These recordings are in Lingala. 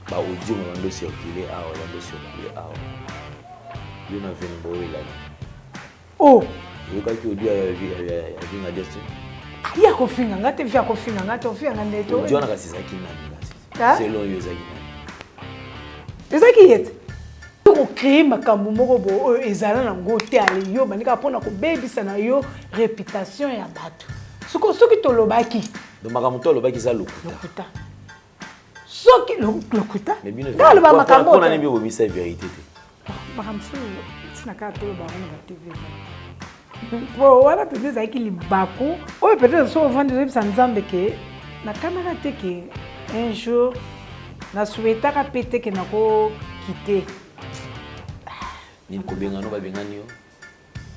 Bah audio on va circuler ah on va circuler ah lui na venu boy là oh yo ka ki audio ya na destin ya kofinga ngate vya kofinga ngate ofia nganeto audio na kasi zaki nani c'est lo yo zaki nani ezaki yete ko créer makambo moko bo ezala na ngote ale yo banika pona ko bebisa na yo réputation ya bato soki tolobaki donc makambo tolobaki za lokuta soki lokuta mais bien le ba makambo on a nembi obisa vérité te makambo sina ka toloba na TV bon wala peut-être ça qui libaku ou peut-être so vendre des nzambe ke na kamera te ke un jour na souhaita ka pété ke na ko quitter ni ko benga no ba bengani yo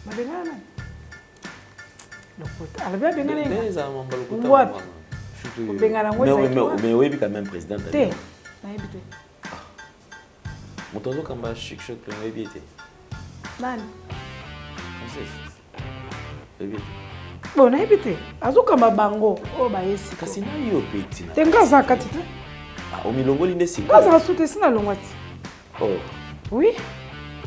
ba bengana lokuta ala ba bengana mais ça mon lokuta mais oui quand même président te na ebité motozo kamba chic chic le ebité nani ebité bon na ebité azuka mabango o ba yesi kasi na yo petit te ngaza katita ah o milongoli ndesi ngaza sute sina longwati oh oui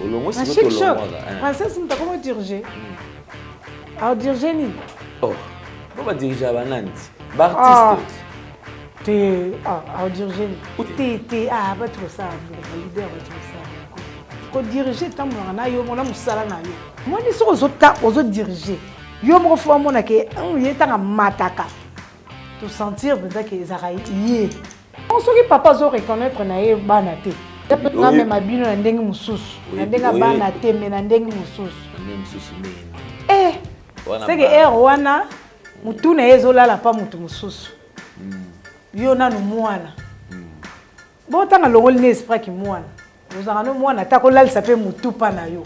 o longo si to longwa princesse mta comment diriger alors diriger ni oh on va diriger à banane artiste te alors diriger te ba tu ça leader ba tu ça ko diriger tambo na yo mona musala na yo moi ni so ozo diriger yo mo fo mona ke yetanga mataka to sentir peut-être que ezara yé on soki papa zo reconnaître na ye bana te na me mabino na ndenge mususu na ndenge bana te me na ndenge mususu c'est que wana mutu na ezolala pa mutu mususu yo nanu mwana bo tanga longoli ne esprit ki mwana ozanga no mwana ta ko lalisa pe mutu pa na yo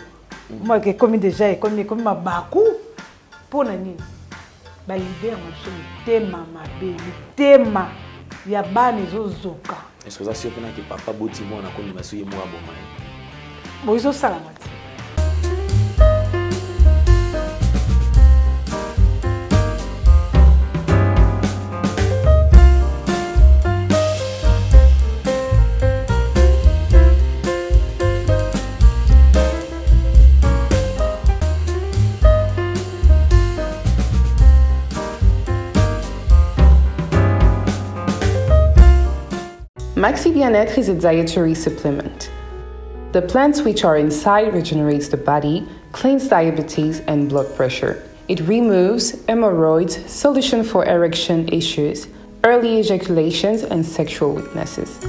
moi que comme déjà comme mabaku pona nini ba libère maso tema mabe tema ya bana ezozoka est-ce que ça c'est que papa boti mwana ko ni maso ye mwa boma bo izo salamati. Maxi Bien-être is a dietary supplement. The plants which are inside regenerates the body, cleans diabetes and blood pressure. It removes hemorrhoids, solution for erection issues, early ejaculations and sexual weaknesses.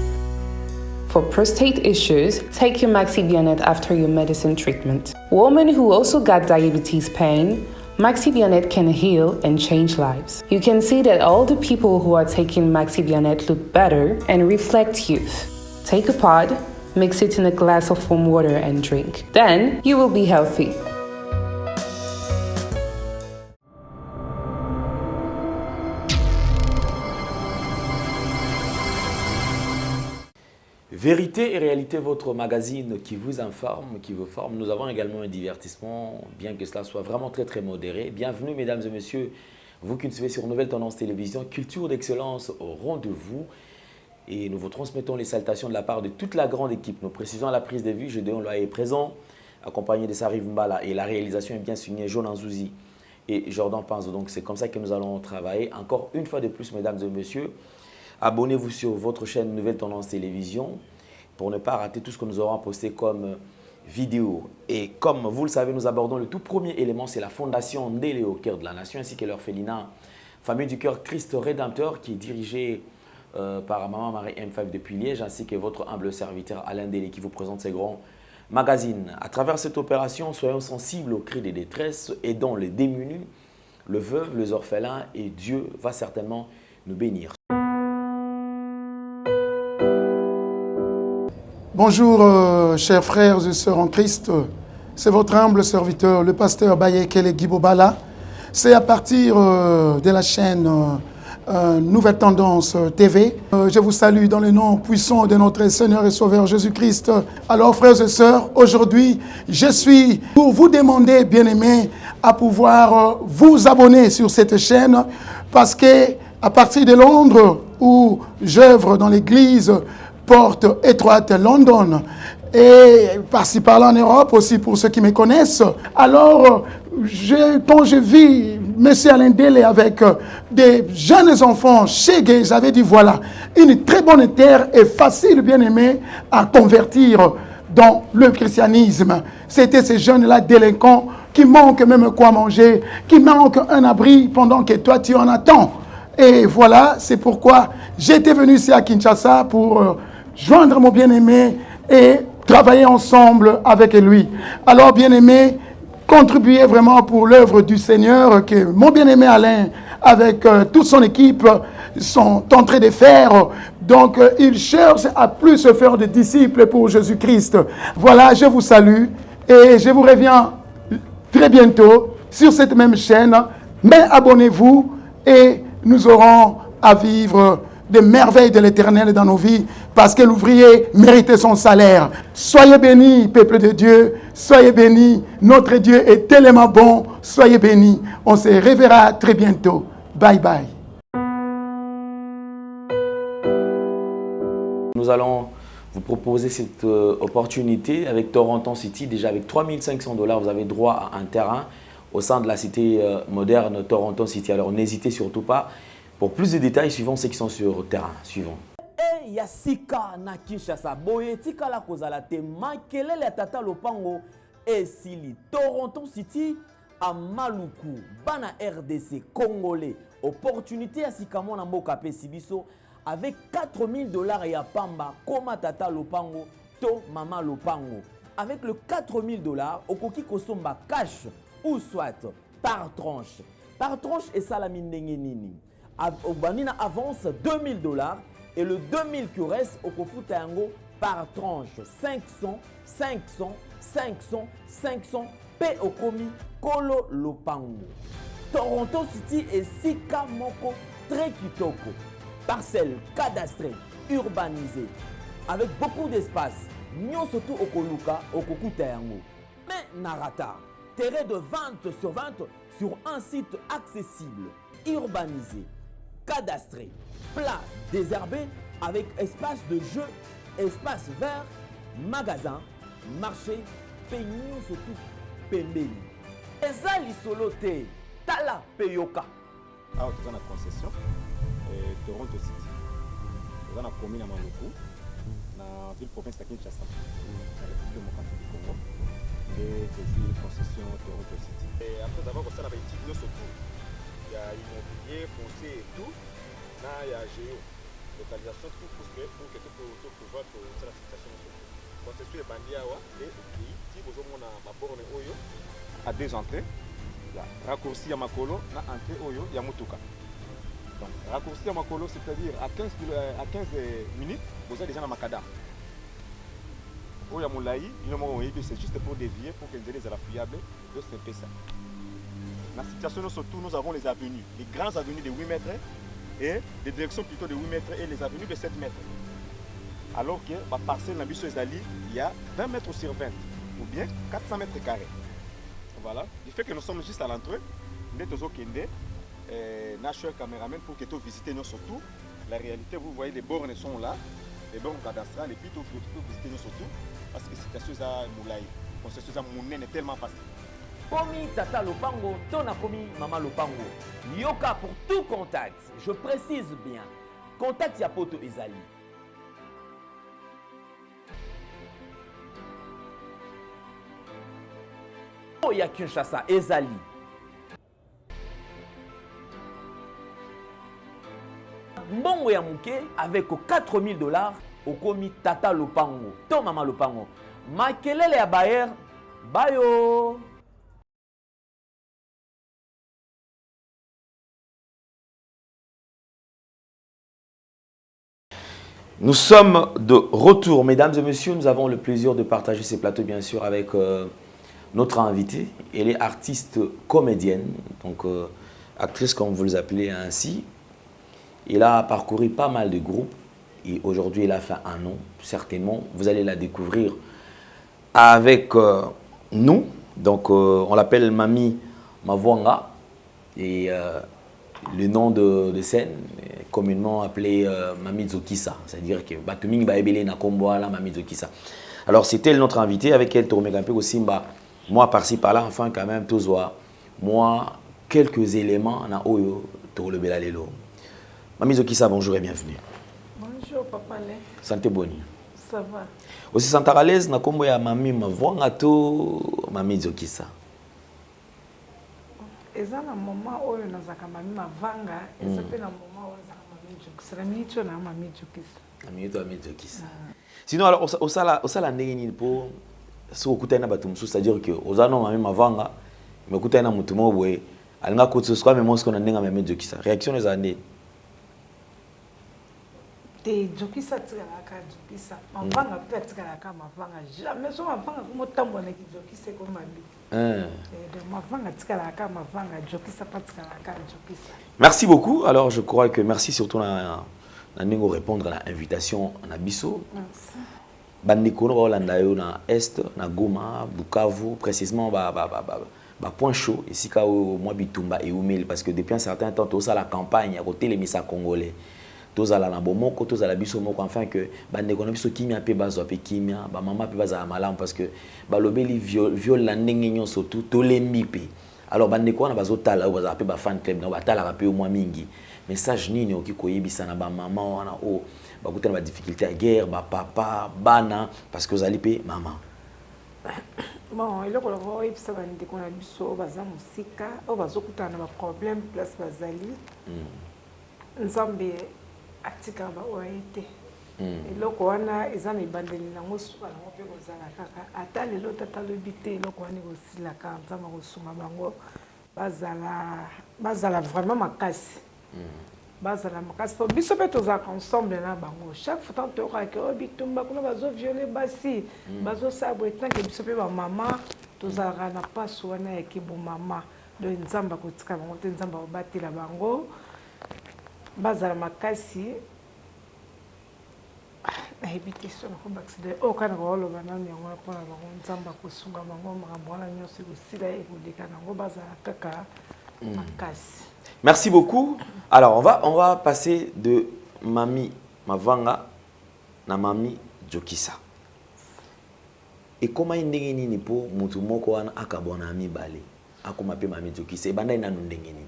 For prostate issues, take your Maxi Bien-être after your medicine treatment. Women who also got diabetes pain, Maxi Bien-être can heal and change lives. You can see that all the people who are taking Maxi Bien-être look better and reflect youth. Take a pod, mix it in a glass of warm water and drink. Then you will be healthy. Vérité et réalité, votre magazine qui vous informe, qui vous forme. Nous avons également un divertissement, bien que cela soit vraiment très très modéré. Bienvenue mesdames et messieurs, vous qui nous suivez sur Nouvelle Tendance Télévision, culture d'excellence au rendez-vous. Et nous vous transmettons les salutations de la part de toute la grande équipe. Nous précisons à la prise de vue, Gédéon Loa est présent, accompagné de Sariv Mbala. Et la réalisation est bien signée Jonan Zouzi et Jordan Panzo. Donc c'est comme ça que nous allons travailler. Encore une fois de plus mesdames et messieurs, abonnez-vous sur votre chaîne Nouvelle Tendance Télévision pour ne pas rater tout ce que nous aurons posté comme vidéo. Et comme vous le savez, nous abordons le tout premier élément, c'est la fondation Ndélé au cœur de la nation, ainsi que l'orphelinat Famille du Cœur Christ Rédempteur, qui est dirigée par Maman Marie M5 depuis Liège, ainsi que votre humble serviteur Alain Ndélé qui vous présente ces grands magazines. À travers cette opération, soyons sensibles aux cris des détresses, aidons les démunis, le veuve, les orphelins, et Dieu va certainement nous bénir. Bonjour, chers frères et sœurs en Christ. C'est votre humble serviteur, le pasteur Bayekele Guibobala. C'est à partir de la chaîne Nouvelle Tendance TV. Je vous salue dans le nom puissant de notre Seigneur et Sauveur Jésus-Christ. Alors, frères et sœurs, aujourd'hui, je suis pour vous demander, bien-aimés, à pouvoir vous abonner sur cette chaîne parce que à partir de Londres, où j'œuvre dans l'église porte étroite London et par-ci par-là en Europe aussi pour ceux qui me connaissent. Alors, quand je vis M. Alain Dele avec des jeunes enfants chez Gay, j'avais dit voilà, une très bonne terre et facile, bien aimé, à convertir dans le christianisme. C'était ces jeunes-là délinquants qui manquent même quoi manger, qui manquent un abri pendant que toi tu en attends. Et voilà, c'est pourquoi j'étais venu ici à Kinshasa pour joindre mon bien-aimé et travailler ensemble avec lui. Alors, bien-aimé, contribuer vraiment pour l'œuvre du Seigneur que mon bien-aimé Alain, avec toute son équipe, sont en train de faire. Donc, il cherche à plus se faire de disciples pour Jésus-Christ. Voilà, je vous salue et je vous reviens très bientôt sur cette même chaîne. Mais abonnez-vous et nous aurons à vivre des merveilles de l'Éternel dans nos vies parce que l'ouvrier méritait son salaire. Soyez bénis, peuple de Dieu. Soyez bénis. Notre Dieu est tellement bon. Soyez bénis. On se reverra très bientôt. Bye bye. Nous allons vous proposer cette opportunité avec Toronto City. Déjà avec 3 500 $, vous avez droit à un terrain au sein de la cité moderne Toronto City. Alors n'hésitez surtout pas. Pour plus de détails, suivons ceux qui sont sur le terrain. Suivons. Et Yasika na Kinshasa, boye tika la kozala te makelele tata lopango esili Toronto City à Maluku, bana RDC congolais. Opportunité ya sikamo na mboka pe sibiso avec 4 000 $ ya pamba koma tata lopango to mama lopango. Avec le 4 000 $, okoki kosomba cash ou soit par tranche. Par tranche et salami ndenge nini. Obanina avance 2 000 $ et le 2 000 qui reste au kofuta yango par tranche 500, 500, 500, 500 pe okomi kolo lopango. Toronto City et sika moko très kitoko. Parcelle cadastrée, urbanisée, avec beaucoup d'espace. Nyon surtout okoluka okokuta yango. Mais narata, terrain de vente sur un site accessible, urbanisé, cadastré, plat, désherbé, avec espace de jeu, espace vert, magasin, marché, peignon surtout, pembeni. Eza lisolo te, tala peyoka. Alors, tu as une concession, Toronto City. Tu as une commune à Maluku, dans la ville province de Kinshasa, dans la République démocratique du Congo. Et c'est une concession Toronto City. Et après avoir fait ça, il y a immobilier, foncier et tout. Là, il y a géo, localisation, tout pour que tu puisses pouvoir faire la situation. Concession est bandit et si vous avez ma borne Oyo, à 2 entrées, il y a raccourci à Makolo, na entrée Oyo, il y a Mutuka. Donc, raccourci à Makolo, c'est-à-dire à 15 minutes, vous avez déjà dans Makada. Oya Moulaï, c'est juste pour dévier, pour que les la fiable, de c'est ça. Dans la situation, surtout, nous avons les avenues, les grandes avenues de 8 mètres et des directions plutôt de 8 mètres et les avenues de 7 mètres. Alors que la parcelle Nabiso Ezali, il y a 20 mètres sur 20 ou bien 400 mètres carrés. Voilà. Du fait que nous sommes juste à l'entrée, nous sommes National Cameraman pour que tu visites nous surtout. La réalité, vous voyez, les bornes sont là, les bornes cadastrales, et puis tu peux visiter nous surtout parce que c'est quelque chose à Moulaï. C'est quelque chose à Moulaï, est tellement facile. Komi tata lopango, tona komi mama lopango. Yoka pour tout contact. Je précise bien. Contact ya poto ezali. Ya Kinshasa ezali. Mbongo ya muke avec 4 000 $, okomi tata lopango, to mama lopango. Makelele ya bayer, bayo. Nous sommes de retour, mesdames et messieurs. Nous avons le plaisir de partager ces plateaux, bien sûr, avec notre invitée. Elle est artiste comédienne, donc actrice comme vous l'appelez ainsi. Elle a parcouru pas mal de groupes et aujourd'hui elle a fait un nom, certainement. Vous allez la découvrir avec nous. Donc on l'appelle Mamie Mavwanga et le nom de scène est communément appelé Mami Zokisa, c'est-à-dire que Batumingi Baebele na Komboala Mami Zokisa. Alors c'était notre invité avec elle Toromegapé aussi moi par-ci par-là enfin quand même tous moi quelques éléments na oyo Toro Belalelo. Mami Zokisa, bonjour et bienvenue. Bonjour papa Lé. Santé boni. Ça va. Aussi santa à l'aise na kombo ya Mami Mavwanga to Mami Zokisa. Eza na moment oyo nazaka Mami Mavanga, eza pe na moment oyo nazaka Mami Zokisa. Na minute na Mami Zokisa. Na minute Mami Zokisa. Sinon alors osala ndenge nini po so okutana bato mususu, c'est-à-dire que ozano Mami Mavanga mais okutana mutu mo boye alinga kutso kwa mais mosko na ndenga Mami Zokisa. Réaction eza ndé. Te Zokisa tikalaka Zokisa. Mavanga pe tikalaka Mavanga. Jamais so Mavanga ko motambo na Zokisa ko mabi. Merci beaucoup. Alors je crois que merci surtout à répondre à l'invitation à Nabiso. Merci. Bandeko no Holanda yo na Est, na Goma, Bukavu, précisément point chaud ici ka moi Bitumba et Oumel parce que depuis un certain temps tout ça la campagne à côté les missa congolais. Tous à la nabomoko, tous à la biso moko, enfin que bandeko na biso kimia pe bazo pe kimia, ba mama pe baza malam parce que ba lobeli viol la ndenge nyonso tout to lembi pe. Alors bandeko na bazo tala baza pe ba fan club na ba tala pe au moins mingi. Message nini okikoyebisa na ba mama wana o ba kutana ba difficulté à guerre, ba papa, bana parce que zali pe maman. Bon, il y a des bandeko na biso baza musika, o bazo kutana ba problème place bazali. Nzambe atika ba oite eloko wana eza mibandeli nango suka nango pe kozala kaka ata lelo tata lobi te eloko wana ekosilaka nzambe kosunga bango bazala vraiment makasi bazala makasi po biso mpe tozalaka ensemble na bango chaque fois tant toyokaka oyo bitumba kuna bazoviole basi bazosala boye tanke biso mpe bamama tozalaka na mpasi wana ya kibomama do nzambe akotika bango te nzambe akobatela bango bazala makasi nayebi so nakobakiside oyo kana koloba nani yango mpona bango nzambe akosunga bango makambo wana nyonso ekosila ekoleka nango bazala kaka makasi. Merci beaucoup. Alors on va passer de Mami Mavanga na Mami Zokisa. Et comment ndenge nini po mutu moko wana akabona mibale akoma pe Mami Zokisa ebanda nanu ndenge nini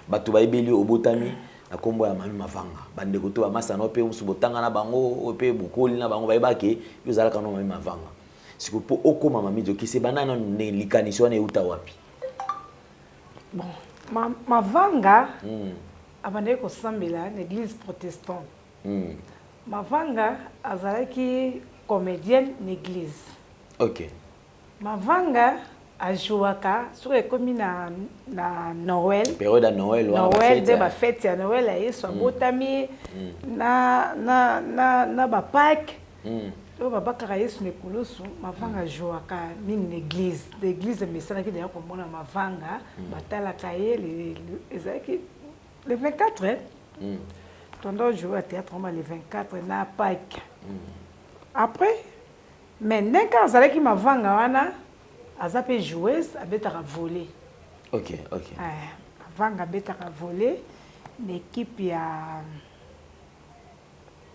bato bayebeli obotami na kombo ya Mami Mavanga bandeko to bamasa no pe musubotanga na bango pe bukoli na bango bayebake yozala kana Mami Mavanga siko po okoma Mami Zokisa banda na ne likanisho na euta wapi. Bon Mavanga abandeki kosambela na église protestante. Mavanga azalaki comédienne na église. OK. Mavanga ajouaka sur ekomi na Noël. Période à Noël wa Noël de ba fête ya Noël aye so botami na ba Pâques. Donc babakaka Yesu ne kulusu Mavanga ajouaka mingi na église. L'église mesanaki d'ailleurs komona Mavanga batalaka ye ezaki le 24 tondo jouer à théâtre le 24 na Pâques. Après mais ndenge azalaki Mavanga wana aza pe joueuse abetaka voler. OK. Mavanga abetaka voler l'équipe ya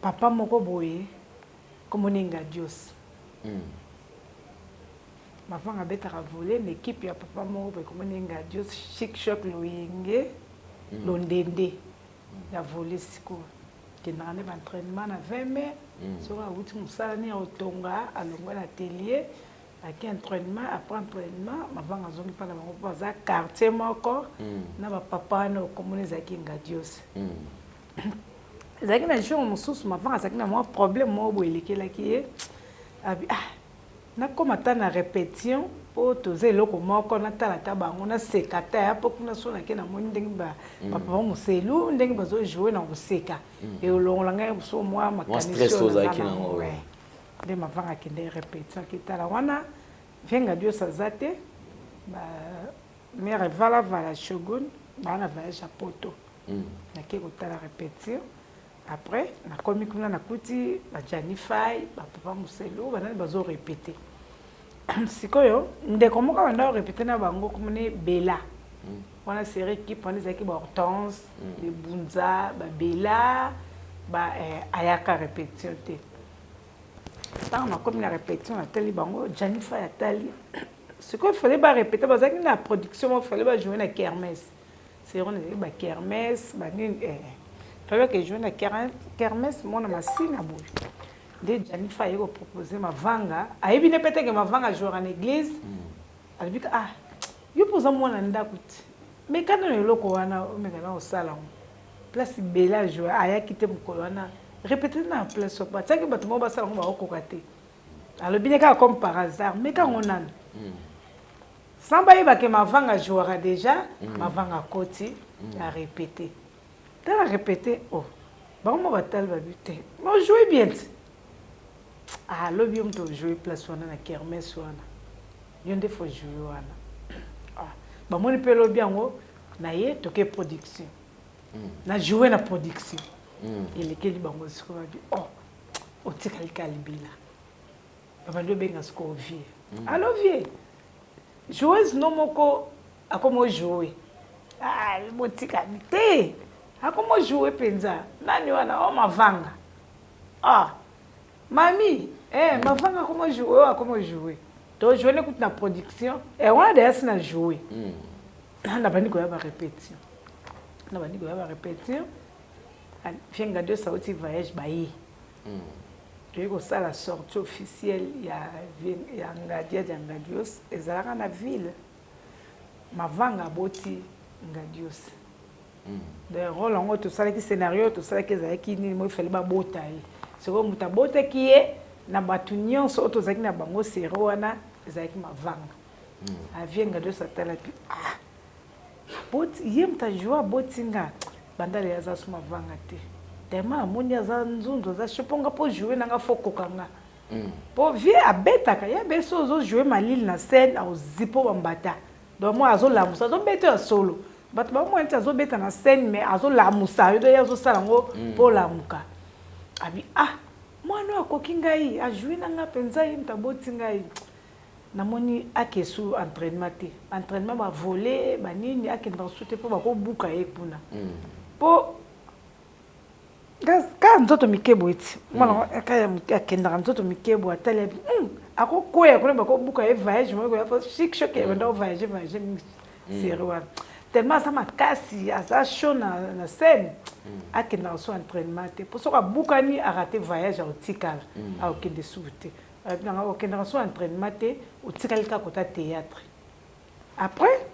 papa moko boye komoninga Dios. Mavanga abetaka voler l'équipe ya papa moko boye komoninga Dios Chic Choc Loyenge Londende ya voler siko kendaka ne ba entraînement na 20 mai soka wuti musala ni otonga alongwa na atelier aki entraînement après entraînement Mavanga zongi pa na bango baza quartier moko na ba papa na komune zaki ngadios zaki na jour mususu Mavanga zaki na mo problème mo boelekelaki ye abi na koma ta na répétition po toze eloko moko na tala ta bango na sekata ya po kuna so na ke na moni ndenge ba papa muselu ndenge bazo jouer na museka e olongolanga so moi makanisho na ngo de Mavanga kende répétition kitala wana venga Dios azate ba mère vala shogun bana voyage à Poto na ke kotala répétition après na komi kuna na kuti ba Janify ba papa muselu bana bazo répéter sikoyo ndeko moka banda répéter na bango komone Bella On a série équipe, on a des équipes Hortense, les Bunza, Bella, Ayaka répétition. Tant on a comme la répétition, on a tali bango, Janifa a tali. Ce qu'il fallait pas répéter, parce que la production, il fallait pas jouer la kermesse. C'est on a kermesse, il fallait que jouer la kermesse, moi on a signe à bouge. Dès Janifa a proposé ma vanga, a bien peut-être que ma vanga jouer en église. Elle dit ah, je pose moi dans ndakut. Mais quand on est là, on a au salon. Place bella jouer, aya quitter mon colonna. Répétez dans la place au bas. Ça que battement bas salon va au cocaté. Alors bien comme par hasard, mais quand on a sans bailler que ma vanga jouera déjà, ma vanga côté a répété. T'as répété oh. Bon moi va tel va buter. Moi jouer bien. Ah le bien de jouer place on a kermesse on a. Il y a des fois jouer on a. Bah moi je peux le bien na ye toke production na jouer na production et lesquels bango siko ba oh o tikali kalibila ba ndo benga siko vie alors vie joueuse no moko akomo jouer ah mo tikali te akomo jouer penza nani wana o mavanga ah mami mavanga akomo jouer donc jouer na na production et on a na jouer na bani ko ya ba répétition na bani ko ya ba répétition fienga de sauti voyage bayi tu ko ça la sortie officielle ya ngadia de ngadios ezalaka na ville mavanga boti ngadios de rôle en tout ça qui scénario tout ça qui ezalaki ni mo fallait ba botai c'est comme muta bota qui est na batunyon so to zaki na bango sero wana ezalaki mavanga avienga de sa tala pi ah bot yem ta joa botinga bandale ya za suma vanga te tema moni za nzunzo za shoponga po jouer nanga foko kanga po vie abetaka ya beso zo jouer malil na scène au zipo bambata donc moi azo la musa zo beta solo but ba moi azo beta na scène mais azo la musa yo ya zo sala ngo po la muka abi ah mwana akokinga yi a jouer nanga penza yi mtabotinga yi namoni akesu entraînement ba voler ba nini akenda souté po ba ko buka ekuna po ka nzoto mikebo iti mwana akenda nzoto mikebo atale ako koya kuna ba ko buka e voyage mo ko ya po chic choc e ndo voyage sérieux tellement ça makasi asa show na scène akenda so entraînement te po so ka buka ni a raté voyage au tikal a okende souté dans aucun entraînement au tikalika côté théâtre après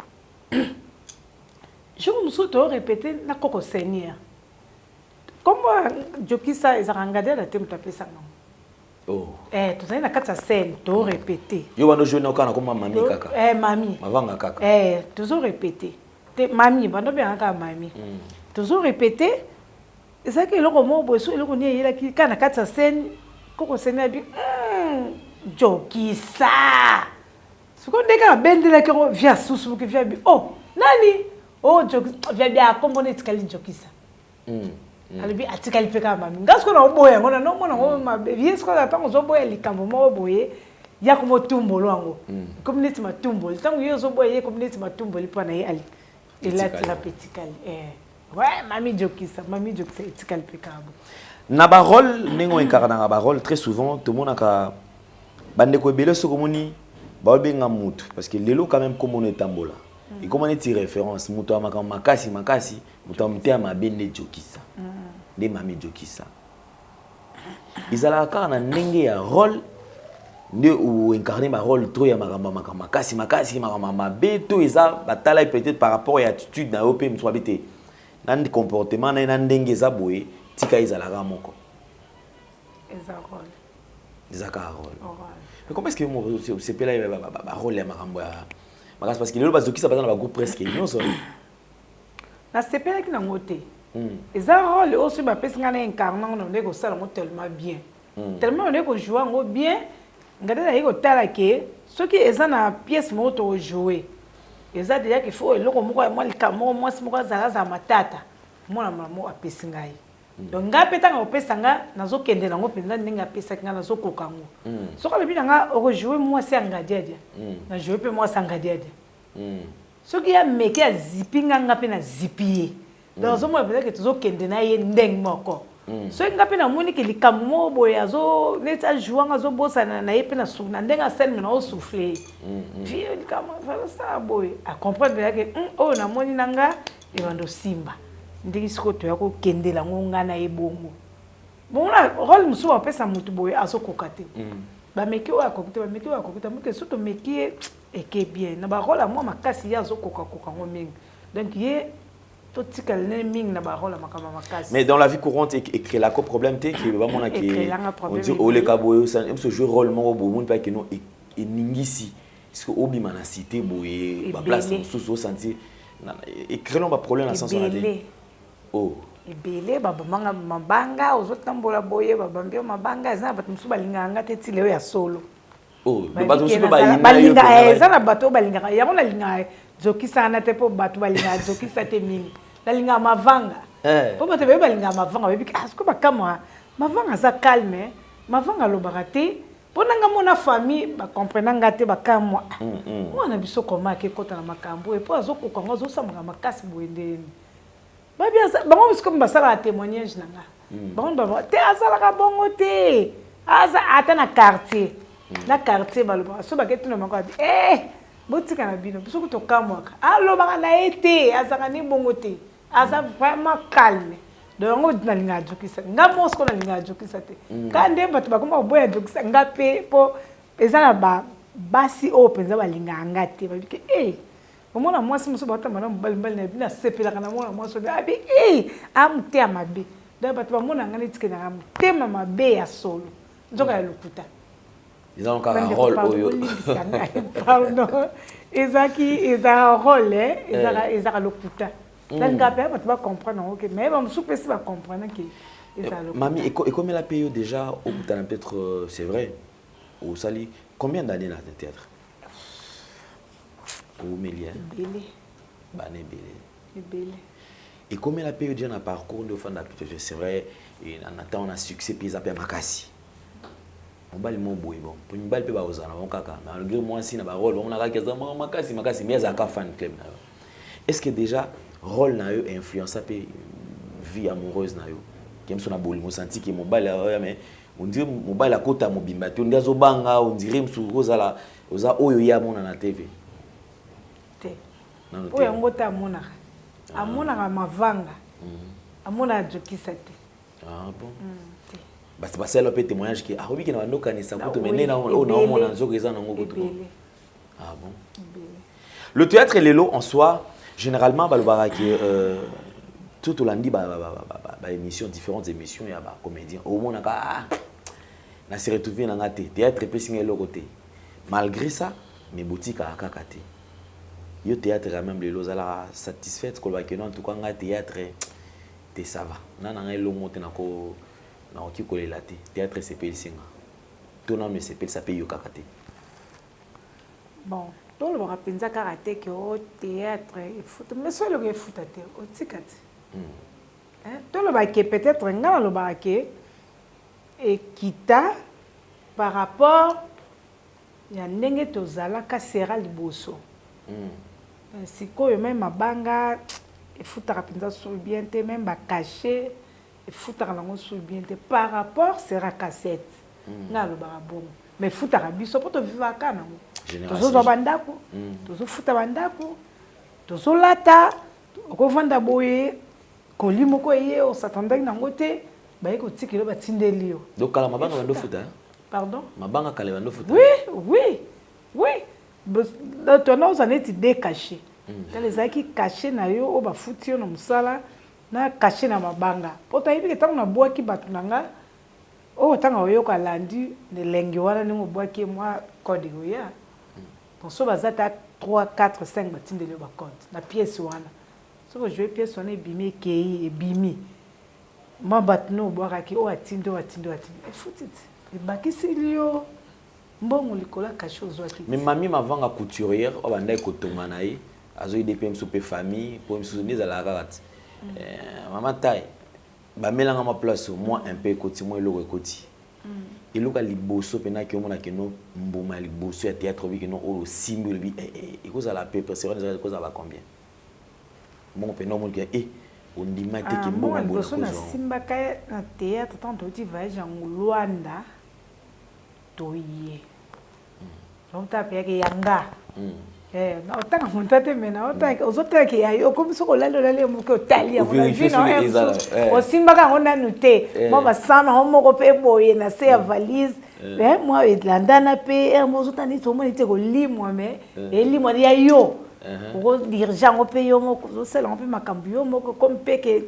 je me suis répété na koko seigneur comme Jokisa ils ont regardé la thème tapé ça oh tout ça na kata scène to répéter yo bando jouer na kana comme mami kaka mami mavanga kaka toujours répéter mami bando bien ka mami toujours répéter ça que le roman bosso le connait il a qui kana kata scène koko seigneur bi Jokisa ce qu'on dit quand ben de la qu'on vient sous que vient bi oh nani oh Jokisa vient bien componer tikali Jokisa ali bi atikali peka mami ngasko na oboya ngona no mona ngo mabebi esko na tango zo boya likambo mo boye ya ko tumbo lwango community matumbo tango yo zo boya community matumbo lipa na ali ila tila petikali ouais mami Jokisa etikali peka bo na ba rôle ningo incarna na ba rôle très souvent tout le monde a bande ko bele so komoni ba benga mutu parce que lelo quand même comme on est tambola et comment est référence mutu amaka makasi mutu amtea mabende Jokisa de mami Jokisa izala ka na ndenge ya rôle ne ou incarner ma rôle trop ya makasi mabe to eza batala peut-être par rapport à attitude na op mso habité nan comportement na ndenge za boye tika izala ka moko eza rôle mais comment est-ce que moi c'est pela ba rôle ya makambo ya makasi parce que lelo bazokisa bazana ba groupe presque nyonso na sepela ki na ngote eza rôle aussi ba pesinga na incarnant no ndeko sala ngo tellement bien tellement ndeko jouer ngo bien ngada yiko tala ke soki eza na pièce mo to jouer eza déjà qu'il faut eloko moko moi likamo moi moko za matata mona mamo apesinga yi donc nga petanga opesanga nazokende nango penza ndenge apesaki nga nazokoka ngo soka lebi nanga oko jouer moi c'est angadiadia na jouer pe moi sangadiedia Ce qui a meki a zipping nga pe na zippier. Donc zo mo peut-être que zo kende na ye ndeng moko. So nga pe na moni ke likamo boya zo neta jouanga zo bossa na ye pe na suna ndenga sen me na o souffler. Puis likamo fala ça boy. A comprendre que oh na moni nanga e bando simba. Ndiki siko to yako kende la ngonga na ye bongo. Bon la rôle musu wa pesa mutu boy aso kokate. Ba meki wa kokite muke surtout meki et bien na ba rôle moi makasi ya zo koka ngomingi. Donc ye mais dans la vie courante, écrire la problème, c'est que on dit oh les caboyos, ce jeu rôle mon bon pas que non et ningisi, parce que obi mana cité boye, ba place sous senti, écrire l'on ba problème dans sens on a dit. Oh. Ebele baba manga mabanga ozotambola boye baba mbio mabanga eza bato musu balinga ngate ti leo ya solo. Oh, bato musu balinga eza na bato balinga ya mona linga zokisa na te po bato balinga zokisa te mingi. Balinga mavanga. Po bato be balinga mavanga bebi asko bakama mavanga za calme, mavanga lo barate. Pona nga mona famille ba comprendre ngate bakamwa. Mwana biso koma ke kota na makambo e po azoko kongo zo samanga makasi boendeni. Babia bango biso comme basala témoignage nanga. Bango baba te azala ka bongo te. Aza ata na quartier. Na quartier baloba so baketu na mako botika na bino biso ko to kamwaka. Allo banga na été azaka ni bongo te. Aza vraiment calme. Donc on na linga jokisa. Nga mosko na linga jokisa te. Kande bato bakoma boya jokisa nga pe po ezala ba basi openza balinga ngate babike omona mwasi muso bata mana mbali na bina sepela kana mona mwaso abi am te amabe da bato bamona ngani tike na tema mabe ya solo nzoka ya lokuta ils ont un rôle oyo pardon eza rôle eza lokuta donc après bato ba comprendre OK mais ba muso pesi ba comprendre que eza lokuta mami et comme la paye déjà au peut-être c'est vrai au sali combien d'années dans le théâtre? Ou Mélia? Belé. Bané Belé. Et comme la période dans parcours de fin d'application, c'est vrai, et en attendant un succès, puis ça peut makasi. On va le mot bon. Pour une balle peut pas oser, on kaka. Malgré moi si na ba rôle, on a raqué ça makasi, mais ça ka fan club na. Est-ce que déjà rôle na yo influence pe vie amoureuse na yo? Comme son aboli mo senti que mon balle mais on dirait mon balle à côté mo bimba, on dirait zo banga, on dirait msou oza oyo ya mona na TV. Po yango ta amona. Amona mavanga. Amona jokisa te. Ah bon. Basi basi là peut témoignage que ah oui que na ndoka ni sakuto mais na mona nzoko eza na ngoko to. Ah bon. Le théâtre et l'élo en soi généralement balobara que tout olandi ba émission différentes émissions ya ba comédien au mona ka na se retrouver na ngate théâtre pe singa lo côté. Malgré ça mes boutiques à kakate. Le théâtre quand même les lozala satisfait que en tout cas un théâtre te ça va nana ngai longo te nako na oki kolela te théâtre c'est payé singa tout non mais c'est payé ça paye kakate bon tout le rapenza karaté que au théâtre il faut mais soit le foot te au tikati tout le ba que peut-être ngala le ba que et kita par rapport ya ndenge tozala ka sera liboso sikoyo même mabanga efutaka penza sur bien te même ba caché efutaka lango sur bien te par rapport sera cassette na lo ba bon mais futaka biso poto vivaka nango tozo bandako tozo futa bandako tozo lata ko vanda boye kolimo ko ye o satandaki nango te ba yeko tikilo ba tindeli yo donc kala mabanga bando futa pardon mabanga kala bando futa oui dans ton nom on est décaché dans les aki caché na yo o ba futi yo na musala na caché na mabanga poto yibi ke tango na boaki batu nanga o tanga yo ka landi ne lengi wana ningo boaki moi code yo ya pour so bazata 3 4 5 batindeli ba compte na pièce wana so ko jouer pièce wana bimi kei e bimi ma batno boaka ki o atindo e futiti e bakisi liyo mbongo likola caché ozwaki mais mami mavanga couturière o bandai kotonga na ye azo idepem soupe famille pour me soutenir à la rate maman taille ba melanga ma place moi un peu côté moi le côté Et là, liboso pena qui on a que non mboma liboso à théâtre bi que non au symbole bi et cause à la paix parce que on cause à la combien mon pena mon que on dit ma que mboma liboso na simba ka na théâtre tant tu voyage en Luanda toye on tape que yanga na otanga montate mena otanga ozotaka ke ayo comme so kolalo lale mo ko talia on a vu non o simba ka on a noté mo ba sana ho mo ko pe boye na se ya valise moi Irlanda na pe mo zotani to mo nite ko limwa me limwa ya yo ko dirigeant o pe yo mo ko sela on pe makambu yo mo ko comme pe ke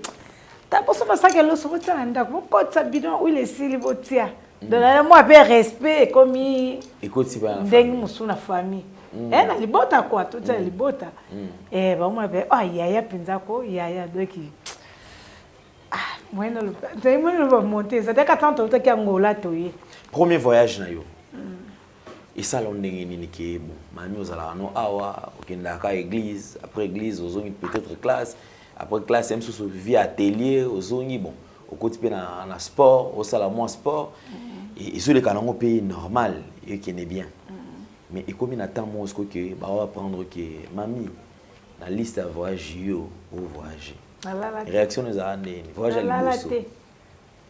ta poso ba sa ke lo so tsana ndako mo ko tsa bidon ou les silibotia donc moi pe respect comme écoute si ba ndenge musuna famille na libota kwa tota libota ba mo be yaya pinza ko yaya doki bueno lo va monter ça dès tant to ki Angola toye premier voyage na yo et ça l'on ndenge nini ki bon mami ozala no awa okenda ka église après église ozongi peut-être classe après classe même sous vie atelier ozongi bon au côté na sport au sala moins sport et sur le canango pays normal et qui est bien. Mais et comme il attend moi que bah on va prendre que mamie la liste à voyage yo ou voyager. Réaction nous a amené voyage à l'Iboso.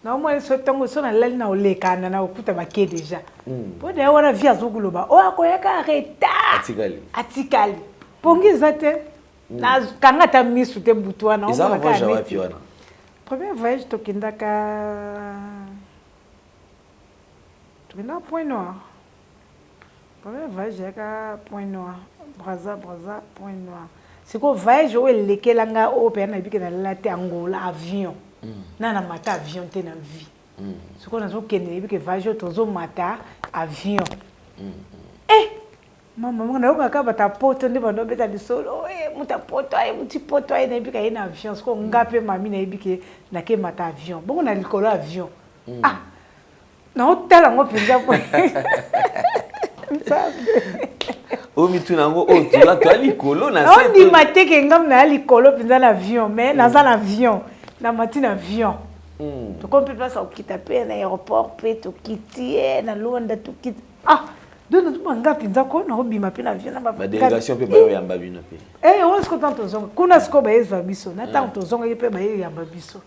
Non moi ce temps so na lali na olekana na okuta baké déjà. Pour de wana via zokuloba o akoyaka arrêta. Atikali. Pongi zate na kanga ta misu te butwa na on va voyage wapi wana. Premier voyage tokendaka Point Noir. Premier voyage à Point Noir. Braza, Point Noir. C'est quoi voyage où les kelanga au pays na biki na la Angola avion. Na mata avion te na vie. C'est quoi na zo kene biki voyage tozo mata avion. Maman na oka ka bata poto ndi bando beta di solo. Muta poto na biki na avion. C'est quoi ngape mami na biki na ke mata avion. Bon na likolo avion. Non, tellement pinza po. O mitunango o tu la likolo na on dit maté que ngam na likolo pinza l'avion mais na za l'avion na matin avion. Tu comprends pas ça qui taper na aéroport pe to kiti na Luanda to kiti. Donc tu manga pinza ko na obima pe l'avion na ba délégation pe ba yo yamba bino pe. On se contente zonga. Kuna sko ba ezwa biso na tanto zonga pe ba yamba biso.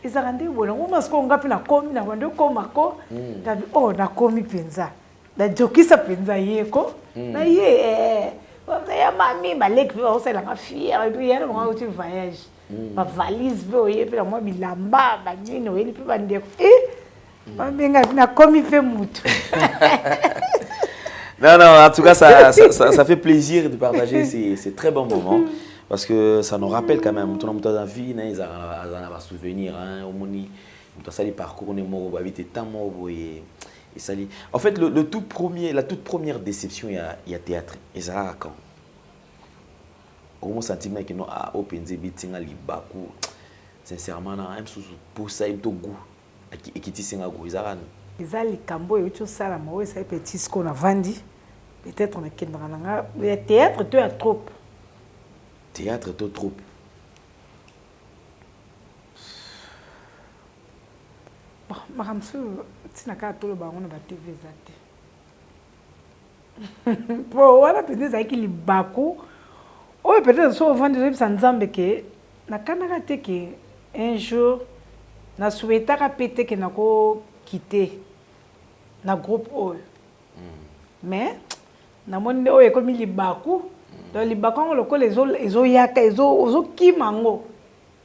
Ils ont rendu bon, on m'a dit na komi na wando koma ko, tabi na komi penza. Na joki sa penza yeko, na ye ya mami balek pe o sala fière et puis yana mo tu voyage. Ma valise be ye pe moi bilamba ba nino eli pe bande benga na komi fe mutu. Non, en tout cas, ça fait plaisir de partager ces très bons moments. Parce que ça nous rappelle quand même, tout le monde dans la vie, ils ont souvenir, on a les parcours, on est en fait, la toute première déception, il y a théâtre. Et ça a quand au moins sentiment que nous a open bitinga libaku sincèrement na même pour ça il to goût et qui tisinga goût izarana izali kambo yo sala mo ça petit ce qu'on a vendu peut-être on a kendra nga le théâtre tu as trop théâtre to trop makamsu tinaka to lo bango na ba TV zate po wala peut-être ça qui libaku. Oui, peut-être que vendre des nzambe ke nakanaka te ke un jour na souhaitaka pété que nako quitter na groupe oyo. Mais na monde oyo comme libaku, donc libaku ngo lokolo ezo yaka ezo kimango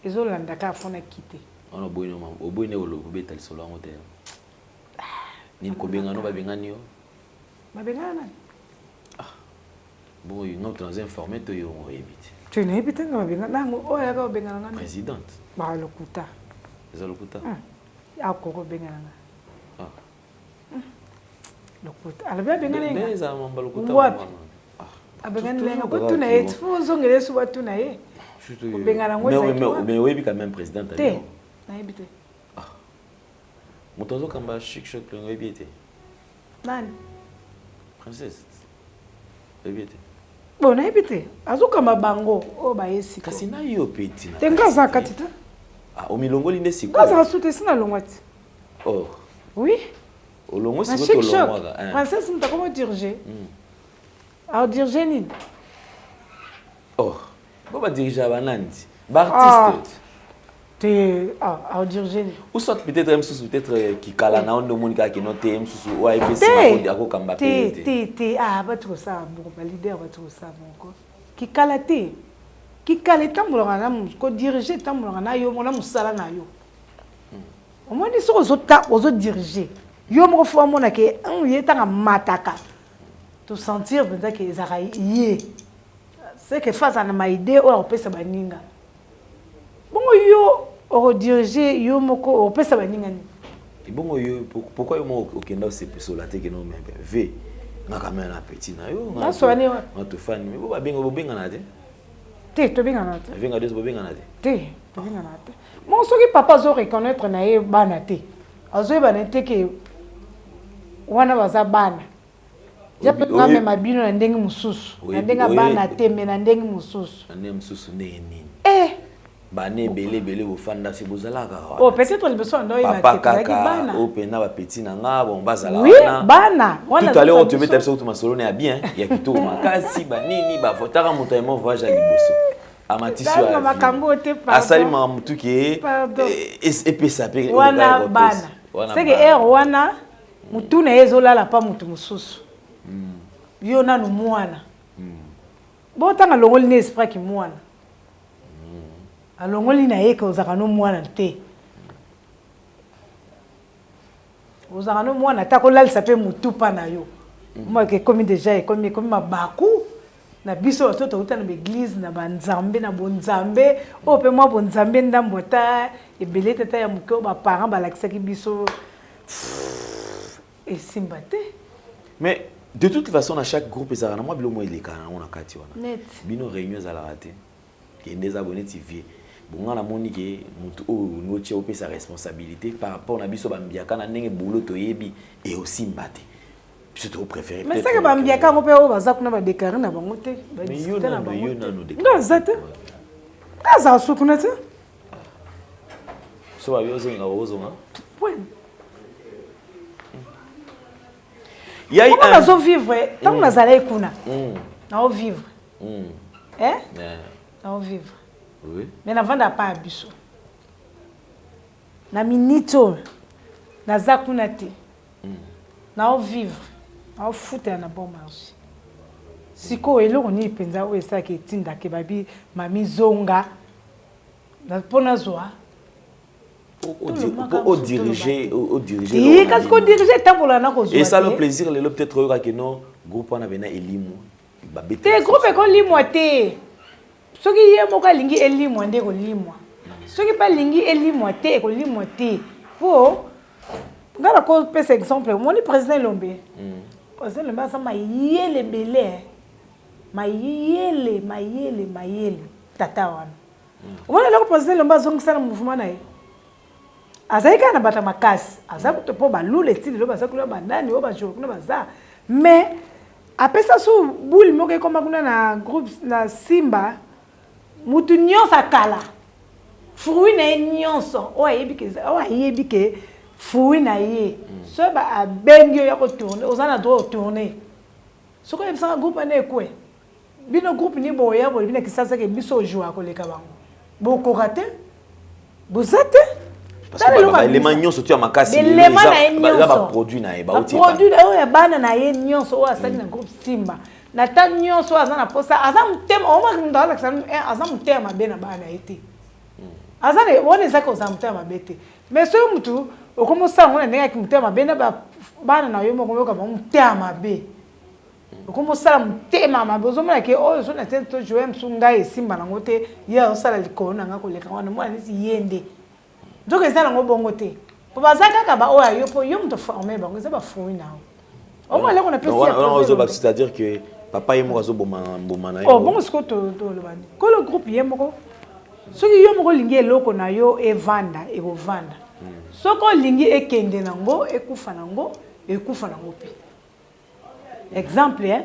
ezo landaka fona quitter. On boyno oboyne olo beta lisolo ngo te. Ni ko benga no ba benga ni yo. Ba benga na. Bon, nous sommes informés de ce tu n'es pas présidente. Bah, le Kouta. C'est le Kouta. Ah, Koko Bengana. Ah. Le Kouta. Alors, bien Bengana. Mais ça m'a pas le Kouta. Ah, Bengana, quand tu n'es pas, faut zonger sur what tu n'es. Bengana, mais oui, quand même présidente. T'es. N'habite. Ah. Mon tozo kamba chic choc le n'habite. Nan. Princesse. N'habite. Bon, n'habite. Azuka mabango. Oh, bah, yesi. Kasi na yo petit. Tenga za katita. Ah, o milongo linde siko. Kaza rasute sina longwati. Oh. Oui. Olongo Un c'est chic quoi choc. Olongo? Princesse, tu comment diriger? Alors diriger ni. Oh, pourquoi diriger Banandi? Artiste. Alors diriger ni. Ou soit peut-être peut-être qui cala na ondo monika qui note ou a fait c'est à kamba T va trop ça bon leader va trop ça bon qui cala té qui cala tambola na ko diriger tambola na yo mona musala na yo. Au moins ils sont aux autres diriger. Yo mo fo mona ke un yeta mataka. To sentir peut-être que ça yé. C'est que face à ma idée ou on peut se baninga. Bon yo au diriger yo moko on peut se baninga ni. Et bon yo pourquoi yo mo okenda c'est sur la tête que non mais v na kamera na petit na yo na soani na to fan mais bo benga na te to benga na te venga des bo benga na te to benga na te mon soki papa zo reconnaître na ye bana te azo bana te ke wana baza bana jape na me mabino na ndenge mususu na ndenge bana te me na ndenge mususu na ndenge mususu nini bane belé au fanda si bozalaka. Oh peut-être le besoin d'où il m'a dit bana. Oh pena ba petit na nga bon bazala. Oui, bana. Tout à l'heure on te met sur tout ma solo ne bien, il y a kito makasi ba nini ba fotara motaimo voyage à liboso. Amati so. Dans makambo te pas. Asali ma mutu ki et puis ça peut wana bana. C'est que wana mutu na ezola la pa mutu mususu. Yo na no mwana. Bo tanga longoli ne esprit ki mwana. Alongoli na ye ka ozaka no mwana te. Ozaka no mwana ta ko lalisa pe mutu pa na yo. Moi ke komi déjà e komi mabaku na biso watoto uta na église na banzambe na bonzambe o pe moi bonzambe ndambota e belete ta ya muko ba parents ba lakisaki biso et simbate. Mais de toute façon à chaque groupe ça na moi bilo moi il est kana on a kati wana. Net. Bino réunion za la raté. Qui des abonnés TV. Bon on a monique mutu o ngoche o pe sa responsabilité par rapport na biso bambiaka na ndenge boulot toyebi et aussi mbate. Je te préfère. Mais ça que bambiaka ko pe o baza kuna ba déclarer na bango te. Ba discuter na bango. Non zate. Kaza sukuna te. So ba yozo ngawozonga. Point. Il y a un zo vivre tant na zala ekuna. Na o vivre. Hein? Na o vivre. Oui. Mais na vanda pa biso. Na minito na zakuna te. Na o vivre. Na o futa na bon marché. Siko eloko ni penza o esa ke tinda ke babi mami zonga. Na pona zoa. Au diriger. Et qu'est-ce qu'on diriger tant pour la na ko zoa. Et ça le plaisir le peut-être que non groupe on a bena elimu. Te groupe ko limwa te. Soki ye moko lingi elimwa nde ko limwa. Soki pa lingi elimwa te ko limwa te. Po ngala ko pese exemple, mon président Lombe. Président Lombe ça mayele belé. Mayele tata wana. Wala le président Lombe zongisa na mouvement na ye. Azaika na bata makasi. Aza ko po ba lule ti lo ba za kula ba nani o ba joko na baza. Mais après ça sous boule moko comme kuna na groupe na Simba mutu nyonso akala fruit na nyonso o ayebi ke fruit na ye so ba abengi ya ko tourner ozana droit tourner so ko ebisa groupe na ekwe bino groupe ni boya bo bino kisasa ke biso joa ko leka bango boko raté bozate parce que les manions surtout à makasi les ba produit na e ba outil produit o ya bana na ye nyonso o asali na groupe Simba na ta nyonso azana posa azam tema o ma ndala kasam azam tema bena bana ete azane wone zako azam tema bete mais so mutu o komo sa ngona nenga kimtema bena bana na yo moko ka ba mutema be o komo sala mutema mabe ozomona ke o so na tento jouer msunga e Simba na ngote ya o sala likona ngako leka wana mwana nisi yende donc ezala ngo bongo te po bazaka ka ba o ayo po yo muto former bango za ba fouine na o mo le kona pesi c'est-à-dire que papa et moi zo boma na oh bon ce que to le bani ko le groupe ye moko soki yo moko lingi eloko na yo e vanda e ko vanda soko lingi ekende nango ekufa nango pe exemple hein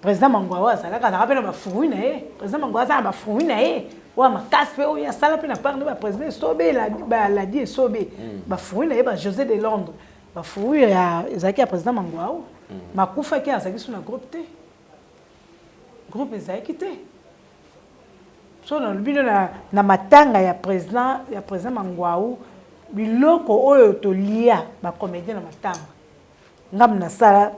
président Mangwa azalaka rapela ba fouine na ye président Mangwa azala ba fouine na ye wa makasi pe o ya sala pe na parle ba président Sobe la dit Sobe ba fouine na ye ba José de Londres bafuyi ya ezalaki ya président Mangwao makufaki azalaki sur na groupe te groupe ezalaki te so na lubino na matanga ya président Mangwao biloko oyo tolia bacomédien na matanga ngam na sala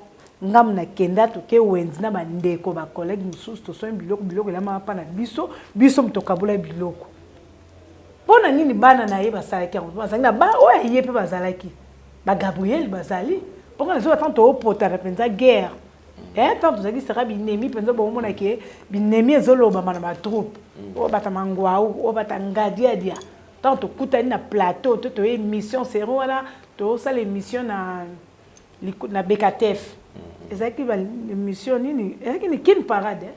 ngam na kenda toke wenzi na bandeko bacollègue mosusu tosomi biloko elama pa na biso mutokabula biloko mpona nini bana na ye basalaki yango bazalaki na ba oyo aye mpe bazalaki bagabriel bazali mpongo nazo batanga toopotana mpenza guerre ntango tozalaki sera binemi mpenza bomonaki binemi ezolobama na batroupe oyo bata Mangwao oyo bata ngadiadia ntango tokutani na plateau to toye émission sero wana tosala émission na BKTF ezalaki émission nini ezalaki ni kin parade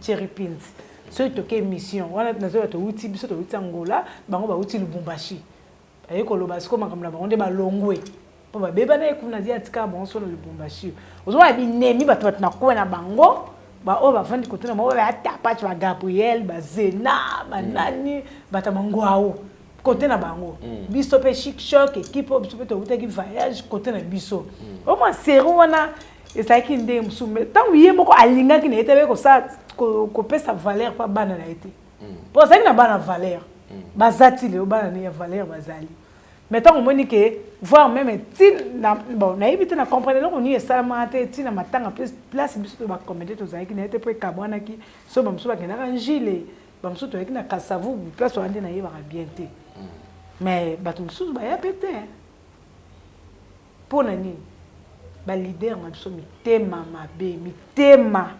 Thierry Pins soki toke émission wana nazoya touti biso touti Angola bango bauti Lubumbashi aye koloba siko makambo na bango nde balongwe mpo babeba na ye kuna zia tika bango so na Lubumbashi ozomona binemi bato na kowe na bango oyo bafandi kote na bango bayatapati Gabriel bazena banani bata Mangwao côté na bango biso pe chic choc équipe biso pe toutaki voyage côté na biso au moins sero wana ezalaki nde musume tango ye moko alingaki na ete ko sa ko pesa valeur pa bana na ete po ça na bana valeur bazati le bana na valeur bazali mais tango moni que voir même bon na éviter na comprendre lo ni esama te ti na matanga place biso to ba comédie to zalaki na ete po kabwana ki so ba musu ba kena njile ba musu to yaki na kasavu place wande na ye ba bien te mais bato mosusu baya pete mpo na nini balider na biso mitema mabe mitema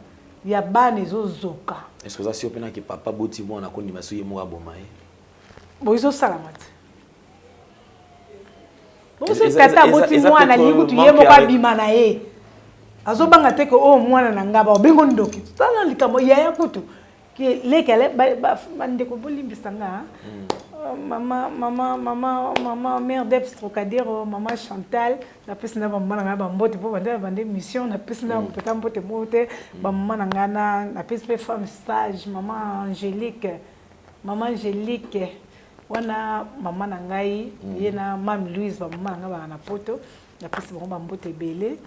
ya bana ezozoka est-ce que ça si opena ke papa boti mwana kondima so ye moko aboma ye bo ezosalama te boso tata boti mwana likutu ye moko abima na ye azobanga te ke oyo mwana na nga baobengo ndoki tala likambo yaya kutu ke lekele bandeko bolimbisa nga maman mère d'Ebs Trocadéro, maman Chantal, la personne n'a pas maman bambote pour vendre mission, la personne n'a pas mbote mote, maman nangana, la personne femme sage, maman Angélique, wana maman nangai, yena mam Louise, maman nanga na poto, la personne bambote belé.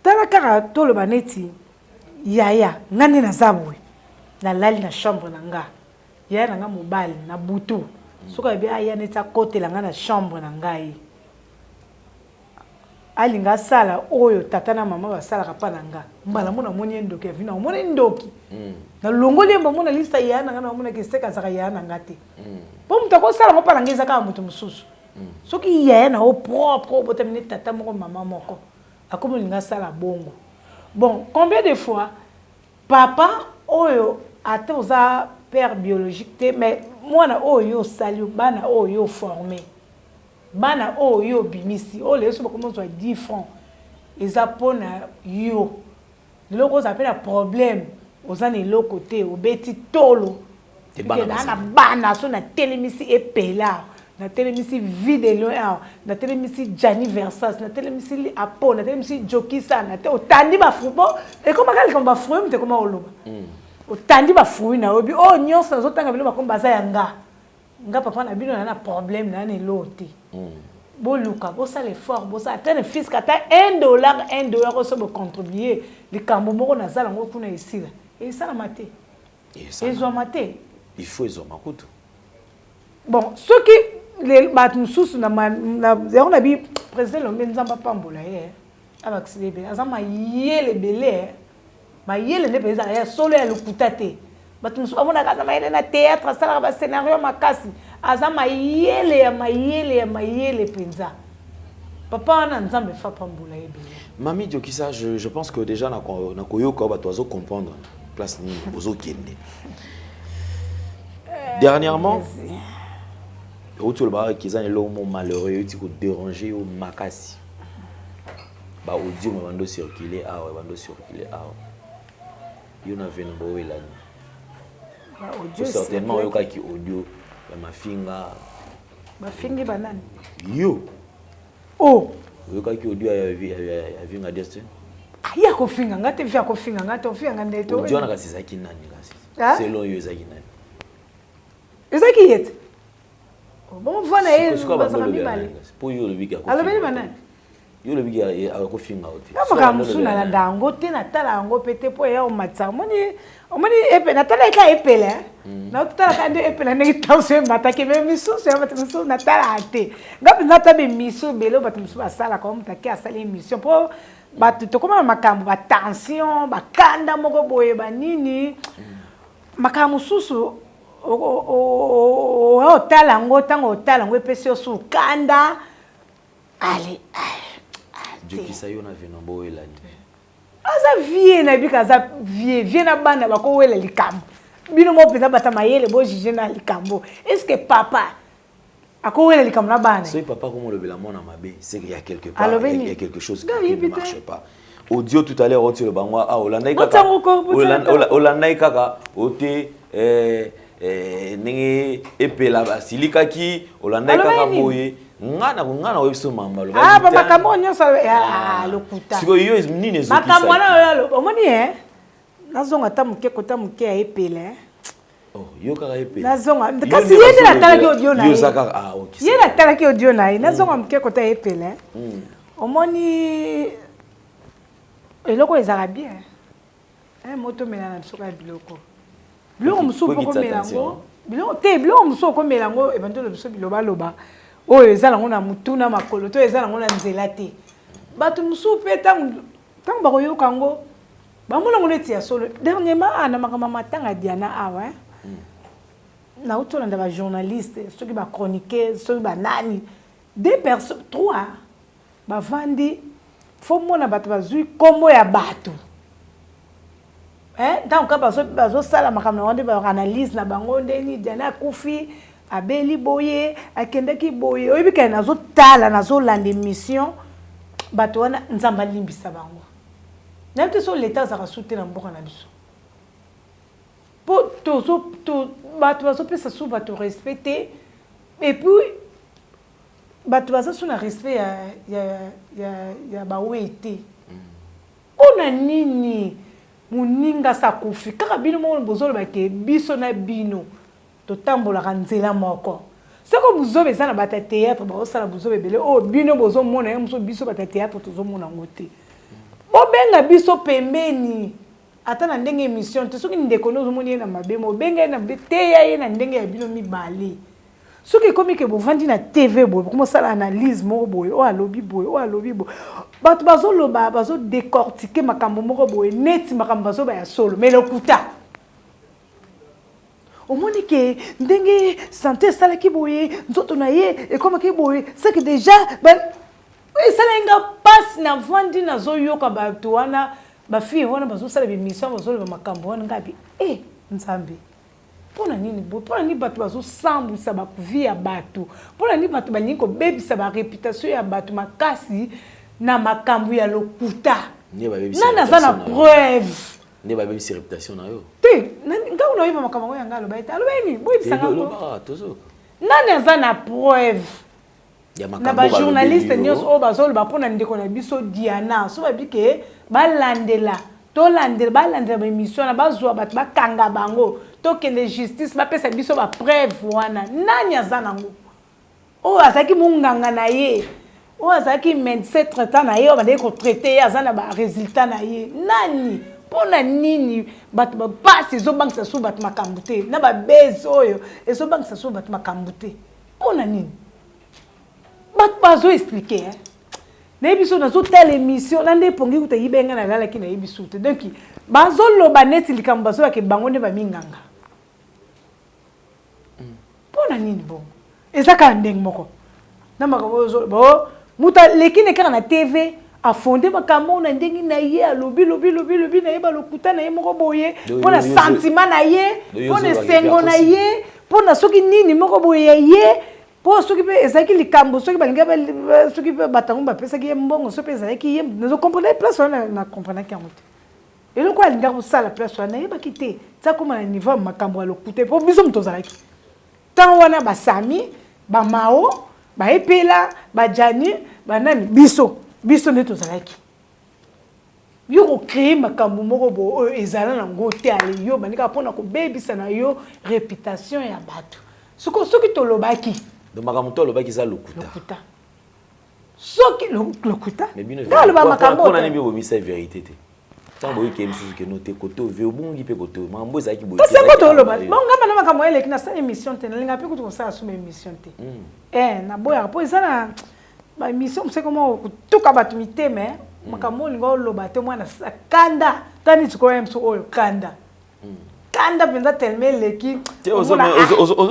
Tala kara tolo baneti, yaya, ngani na zabwe, na lali na chambre nanga, yaya nanga mobile, na butu. Soka bien aya neta côté la na chambre na ngai alinga sala oyo tata na mama ba sala kapa na nga mbala mona moni ndoki avina moni ndoki na longoli mba mona lista ya na nga mona ke seka za ya na ngate po mutako sala mo para ngeza ka mutu mususu soki ya na o propre botamine tata moko mama moko akomo linga sala bongo bon combien de fois papa oyo ata oza père biologique te mais mwana oyo sali bana oyo formé bana oyo bimisi o leso comment soit 10 francs eza pona yo loko za pena problème oza ne loko te obeti tolo te bana so na telemisi epela na telemisi vide loin na telemisi Gianni Versas na telemisi Apo na telemisi Jokisa na te otandi ba fruit et comment kali comme ba fruit te comment oloba otandi ba fruit na obi o nyonso nazotanga bilo bakomba za yanga nga papa na bino na problème na ne lote boluka bosa l'effort bosa atteindre fils kata $1 oso bo contribuer likambo moko na zala ngo kuna esila et ça la maté ezwa maté il faut ezwa makutu bon ce qui les batmususu na zero na bi président Lombe Nzamba pambola ye abaxilebe azama yele belé mayele ne peza ya solo ya lokuta te bato musu amona kaza mayele na théâtre sala ba scénario makasi azama mayele penza papa na Nzambe fa pambola ye belé Mami Jokisa, je pense que déjà na koyoka bato azo comprendre place ni ozo kende dernièrement autour le bar qui est l'homme malheureux qui peut déranger au makasi ba audio bando circuler yo na venu boela ba audio certainement yo kaki audio ya mafingi banani yo oh yo kaki audio ya vinga destin aya ko finga ngate via ko finga ngate ofinga ndeto audio na kasi zaki nani kasi selon yo zaki nani ezaki yete bon vana ye bazaka mibale pour yo le biga alobeli banani yo le biga ko finga oti kama musuna la dango te na tala ngo pete po ya o matsa moni epe na tala ka epele na tala ka de epele na kitause mata ke me misu se mata misu na tala ate ngapi na tabe misu belo batu misu basala ko mutaki asala émission po batu to koma makambo ba tension ba kanda moko boye ba nini makambo susu o tala ngo tango tala ngo epesi osu kanda ale jokisa yo na vena boela ndi aza vie na bika za vie na bana bako wela likambo bino mo peza bata mayele bo jije na likambo est-ce que papa ako wela likambo na bana so papa comme le bela mona mabe c'est qu'il y a quelque part il y a quelque chose qui ne marche pas audio tout à l'heure on le bango ah Hollande kaka Hollande kaka ote ningi epela basilika ki Hollande kaka boye ngana webiso mamba lo ba makambo nyonso lokuta siko yo nini ezokisa makambo na omoni nazonga ta muke kota muke ya epele oh yo kaka epele nazonga kasi yene na tala ki audio na yo saka ah okay yene na tala ki audio na nazonga muke kota epele omoni eloko ezaka bien moto mena na soka biloko biloko musu poko melango biloko musu ko melango ebandolo biso biloba loba oyo eza nango na mutu na makolo to eza nango na nzela te bato musu pe tango bakoyoka yango bamona ngo neti ya solo dernièrement na makambo matanga Diana awa na utolanda ba journaliste soki ba chroniqueur soki ba nani deux personnes trois bavandi fo mona bato bazwi kombo ya bato ntango ka bazosala makambo na wande ba analyse na bango ndeni Diana akufi abeli boye akendaki boye oyebi kaya nazotala nazolanda émission bato wana nzambe alimbisa bango nayebi te so leta azaka su te na mboka na biso mpo bato bazopesa su bato respect te et puis bato baza su na respect ya bawe te mpona nini moninga sakufi kaka bino moko bozolobake biso na bino totambolaka nzela moko soko buzobe eza na bata théâtre baosala buzobe ebele oyo bino bozomona ye moso biso bata théâtre tozomona yango te bobenga biso pembeni ata na ndenge émission te soki ndeko nozomoni ye na mabe mobenga ye na mabe teya ye na ndenge ya bino mibale soki ekomi ke bovandi na tv boye bokomosala analyse moko boye oyo alobi boye oyo alobi boye bato bazoloba bazodécortike makambo moko boye neti makambo bazoba ya solo mais lokuta omoni ke ndenge santé esalaki boye nzoto na ye ekomaki boye c'est que déjà esalenga mpasi na vandi nazoyoka bato wana bafille wana bazosala bemission bazoloba makambo wana ngabi nzambe mpona nini boye mpona nini bato bazosambwisa bakuvie ya bato mpona nini bato balingi kobebisa baréputation ya bato makasi na makambo ya lokuta nani aza na preuve ne ba bebisa réputation na yo te nga unoyiba makambo ngo yanga aloba ete aloba nini boyebisanga ngo nani aza na preuve na bajournaliste nyonso oyo bazoloba mpona ndeko na biso Diana so babi ke balandela balandela baémission na bazwa bato bakanga bango tokende justice bapesa biso bapreuve wana nani aza nango oyo azalaki monganga na ye oyo azalaki médecin traitant na ye oyo bandeki kotraite ye aza na baresultat na ye nani mpona nini bato bapasi ezobangisa so bato makambo te na babese oyo ezobangisa so bato makambo te mpona nini bato bazoexplike nayebi so nazotala émission na nde epongi kuta yibenga nalalaki nayebi so te donc bazoloba neti likambo bazolaka bango nde baminganga mpona nini bongo eza kaka ndenge moko na makambo ozoloba moto aleki kaka na tv afonde makambo na ndenge na ye alobi lobi na ye balokuta na ye moko boye mpona sentiment na ye mpona esengo na ye mpona soki nini moko boye ya ye mpo soki mpe ezalaki likambo soki balingi soki mpe batango bapesaki ye mbongo soki mpe ezalaki ye nazokomprendre place wana na komprenaki yango te eloko alingaka kosala place wana nayebaki te tia koma na niveau ya makambo ya lokuta mpo biso moto ozalaki ntango wana basami bamao baepela bajani banani biso nde tozalaki yo kocrée makambo moko boye oyo ezala nango te ale yo bandika mpona kobebisa na yo réputation ya bato soki tolobaki Donc makamuto le baki ça lokuta. Lokuta. Soki lokuta. Mais bien dans le makambo. On a nem bo mi sa vérité te. Tant boy ke msusu ke noter koto ve obungi pe koto. Mambo za ki boy. Parce que to lo ba. Bon ngamba na makambo ele kina sa émission te linga pe kutu sa assume émission te. Na boya po ça na ba émission c'est comment tout ka batumité mais makambo linga lo ba te mwana kanda tani tiko emso oyo kanda. Kanda penza tellement leki ozo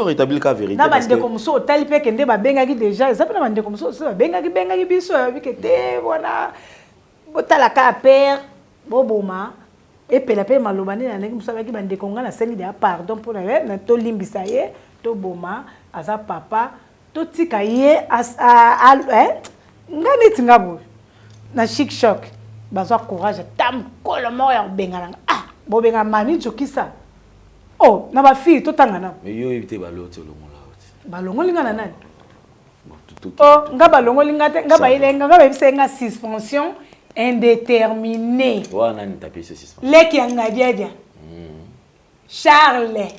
rétablir la vérité na bande comme ça otali pe kende ba bengaki déjà ça na bande comme ça bengaki biso bi ke te bona botala ka père boboma et pe la pe malobani na ngi musaba ki bande konga na sengi de pardon pour na to limbisa ye to boma aza papa to tika ye ngani tingabo na chic choc bazwa courage tam kolomo ya bengana bo benga mani jokisa. Oh, na ba fille to tangana. Mais yo éviter balote longo la. Balongo linga na nani? Oh, nga balongo linga te, nga ba ilenga, nga ba bisenga suspension indéterminée. Wa nani taper ce suspension? Leki yanga dia. Charles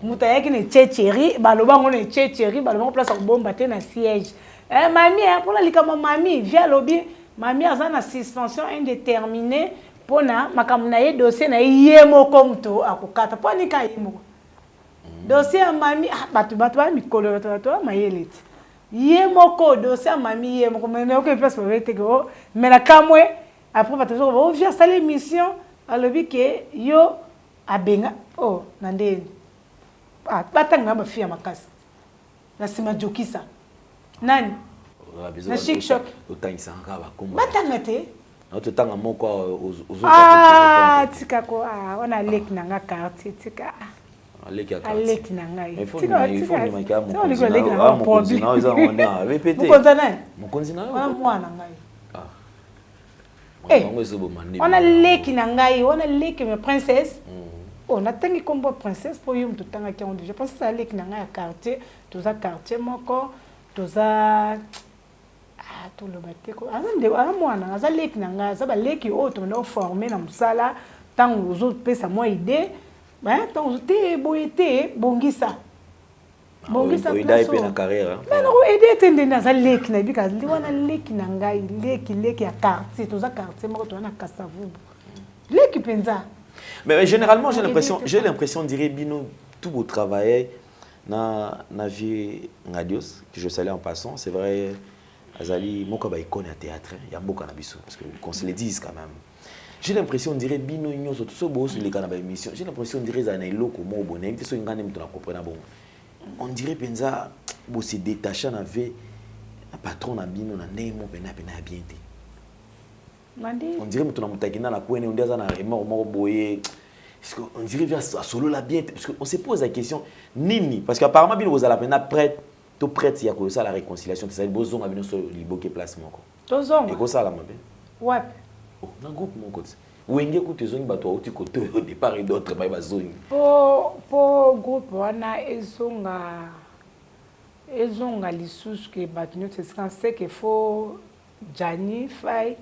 mutayaki ne tchétchéri, baloba ngo ne tchétchéri, baloba place ko bomba te na siège. Mami, pour la likama mami, via lobby, mami aza na suspension indéterminée. Pona makamuna ye dossier na yemo komto akukata poni ka yemo dossier mami batu ba mikolo batu mayeleti yemo ko dossier mami yemo ko mena ko place bete ko mena kamwe après batu ko via sala émission alobi ke yo abenga nande batanga ba fia makasi na sima jokisa nani na chic choc otangisa ngaba komba batanga te. Notre temps à mon corps aux tika ko on leki nanga quartier tika leki nanga il faut ni maka mon continent ils ont répété mon continent mwana ngai on a leki nanga on a leki mes princesse on a tangi kombo princesse pour yum tutanga ki on je pense ça leki nanga quartier toza quartier moko toza tout le bateko azande mwana aza leki nanga za ba leki auto na former na musala tant aux autres pesa moi idée tant te boyete bongisa idée pe na carrière mais non aider tende na za leki na bika ndi wana leki nanga leki ya quartier to za quartier moko to na Kasavubu leki penza. Mais généralement j'ai l'impression dirait bino tout beau travail na vie ngadios que je salue en passant c'est vrai. Azali moko ba icône à théâtre ya mboka na biso parce que qu'on se le dise quand même. J'ai l'impression on dirait bino nyonso tout so bo sur les canaux émission. J'ai l'impression on dirait za na eloko mo bonne te so ngane mtu na comprendre bon. On dirait penza bo se détacher na ve na patron na bino na ndemo pena bien te. On dirait mtu na mutakina na kwene on dirait za na remords mo boye. On dirait via solo la bien parce que on se pose la question nini parce qu'apparemment bino vous allez pena prête tout prête il y a ça la réconciliation c'est ça bozonga bino so liboke place moko tozonga eko sala mabe ouais na groupe moko wenge ku tezongi bato auti côté au départ et d'autres ba bazongi po groupe wana ezonga lisusu ke bato nyoto c'est que faut Jani Fay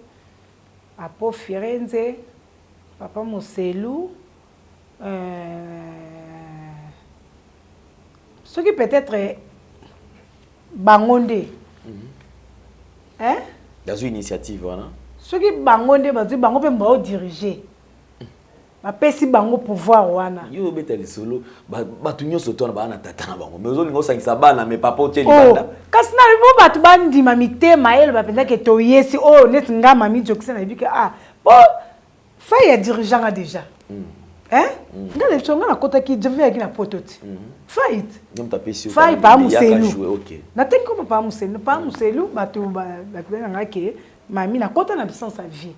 apo Firenze papa Moselu ce qui peut-être bangonde dans une initiative voilà ce qui bangonde bango pe mbao diriger ba pesi bango pouvoir wana yo betali solo ba tunyo soto na bana tata na bango mais ozolingo sangisa bana mais papa otie libanda kasi na bo batu bandima mitema ele ba penza ke to yesi net ngama mi jokisa na bika bo Fay dirigeant déjà ngale tsonga na kota ki je vais na pototi fight Fay pa muselu na tenko pa muselu batu nga ke mami na kota na bisance sa vie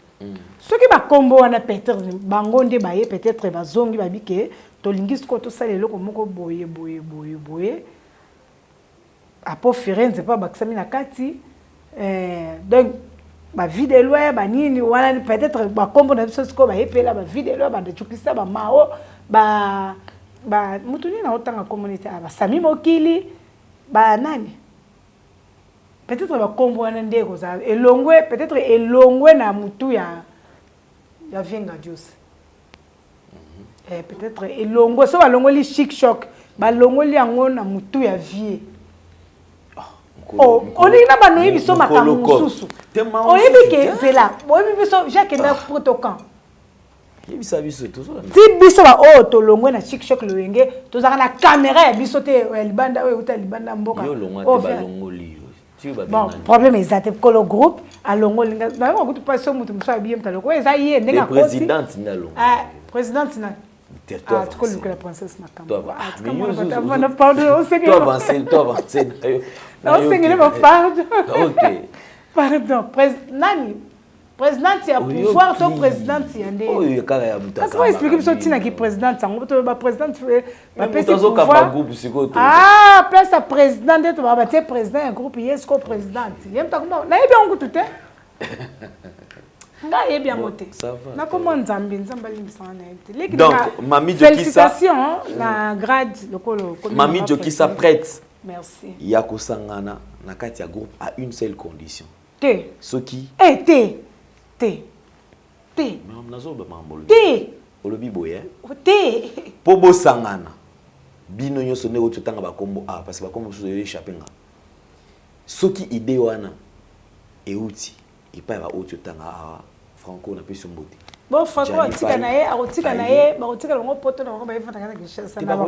ce qui ba kombo wana peut-être bangonde baye peut-être bazongi babike to lingis ko to salelo ko moko boye apo Firenze pa baksami na kati donc ba vide loin ba nini wana peut-être ba kombo na biso ko ba epela ba vide loin ba de chukisa ba mao ba mutuni na otanga communauté ba sami mokili ba nani peut-être ba kombo wana ndeko za elongwe peut-être elongwe na mutu ya venga Dios peut-être elongwe so ba longoli chic choc ba longoli yango na mutu ya vie Oh, on est là bas nous biso makambo mususu. On est que c'est là. Moi biso Jacques na protocan. Yebisa biso toujours. Si biso ba oh to longo na chic choc loenge, to zaka na caméra ya biso te libanda oyo uta libanda mboka. Yo longo te ba longo li. Bon, problème exact que le groupe a longo linga. Na on goûte pas so mutu musa bien ta loko. Eza yé ndeka kosi. Présidente na longo. Ah, présidente na. Toi, tu connais que la princesse Makambo. Toi, avancer. On s'est pardon. Ok. Pardon. Nani. Présidente, il y a pouvoir, ton président, il y a des. Oui, car il y a beaucoup de. Parce qu'on explique que tu n'as qui président, on va président, ah, place à président, tu vas battre président, un groupe, il est président. Il y a bien un tout est bien monté. Ça va. Donc, Mami Jokisa. Félicitations, la grade. Mami Jokisa prête. Merci. Yako Sangana, Nakatia groupe à une seule condition. T. Ce qui. Eh, T. T. T. T. Olobi boye. T. Pobo Sangana. Bino nyo sonne au tutanga ba kombo a parce que ba kombo sous échappé nga. Ce qui idée wana et outil. Il pas va au tutanga a Franco na peso mbote. Bon Franco atika na ye, atika na ye, ba atika longo poto na ba yefata kana kishasa na ba.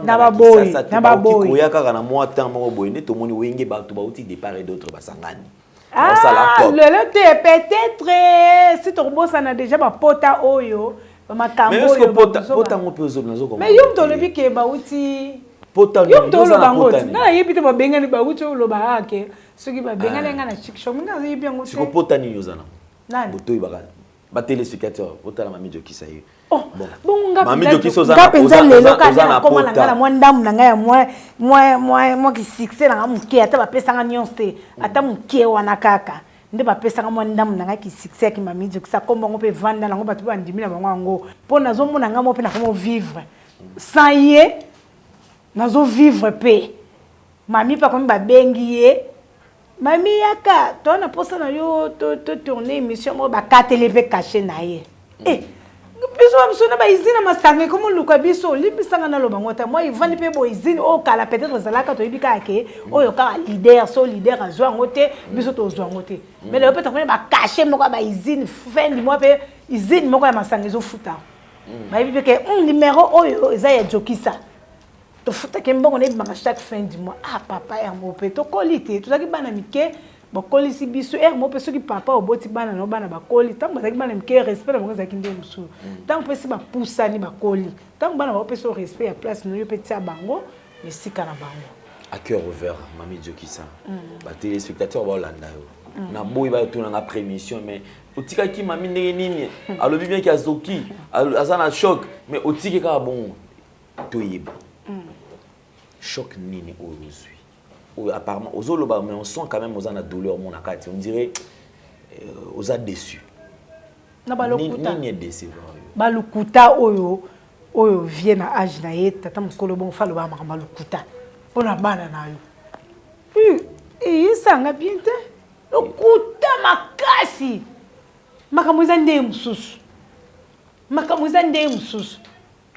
Na ba boy, na ba boy. Ko ya kaka na moi temps mo boy ne to moni wenge ba to ba outil départ et d'autres ba sangani. Ah, le peut-être si ton boss en a déjà ma pota oyo, ma kambo. Mais est-ce que pota mo peso nazo comme. Mais yom to lebi ke ba uti. Pota no. Yom to lo bango. Na yebite ba benga ni ba uti lo ba ake. Soki ba benga nga na chic show nga yebi ngo. Siko pota ni yozana. Nani? Boto ibaka. Ba téléspectateur, pota la Mami Jokisa yo. Oh, bon nga Mami Jokisa ozana koma na ngala mwa ndamu na ngaya mwa ki succès na muke ata ba pesa nga nyonse ata muke wana kaka nde ba pesa nga mwa ndamu na ngaya ki succès ki Mami Jokisa kombo ngo pe vanda ngo batu ba ndimi na bango ngo po nazo mona nga mo pe na komo vivre sans ye nazo vivre pe Mami pa komi ba bengi ye Mami yaka to na posa na yo to tourner émission mo ba katele pe caché na ye biso na ba izina masange comme luka biso libisanga na lobango ta moi ivani pe bo izini o kala peut-être zalaka to ibika ke oyo ka leader so leader azwa ngote biso to zwa ngote mais le peut-être ba cacher moko ba izini fin du mois pe izini moko ya masange zo futa ba ibi ke numéro oyo eza ya Jokisa to futa ke mbongo ne ba chaque fin du mois ah papa ya mo pe to kolite to zaki bana mike bakoli si biso mo pe soki papa oboti bana no bana bakoli tango bazaki bana mike respect na bango zaki nde musu tango pe si ba pusani bakoli tango bana ba pe so respect ya place no yo pe tia bango esika na bango à cœur ouvert Mami Jokisa ba téléspectateur ba olanda yo na boy ba tuna na prémission mais otika ki Mami ndenge nini alobi bien ki azoki azana choc mais otiki ka bon to yeba choc nini aujourd'hui. Apparemment, aux autres, mais on sent quand même aux en a douleur, mon akati. On dirait aux a déçus. Ni déçu. Balukuta oyo vient à âge na ye tata mukolo bon falo ba balukuta. Pona bana na yo. Ça nga bien te. Lukuta makasi. Makamuza nde mususu. Makamuza nde mususu.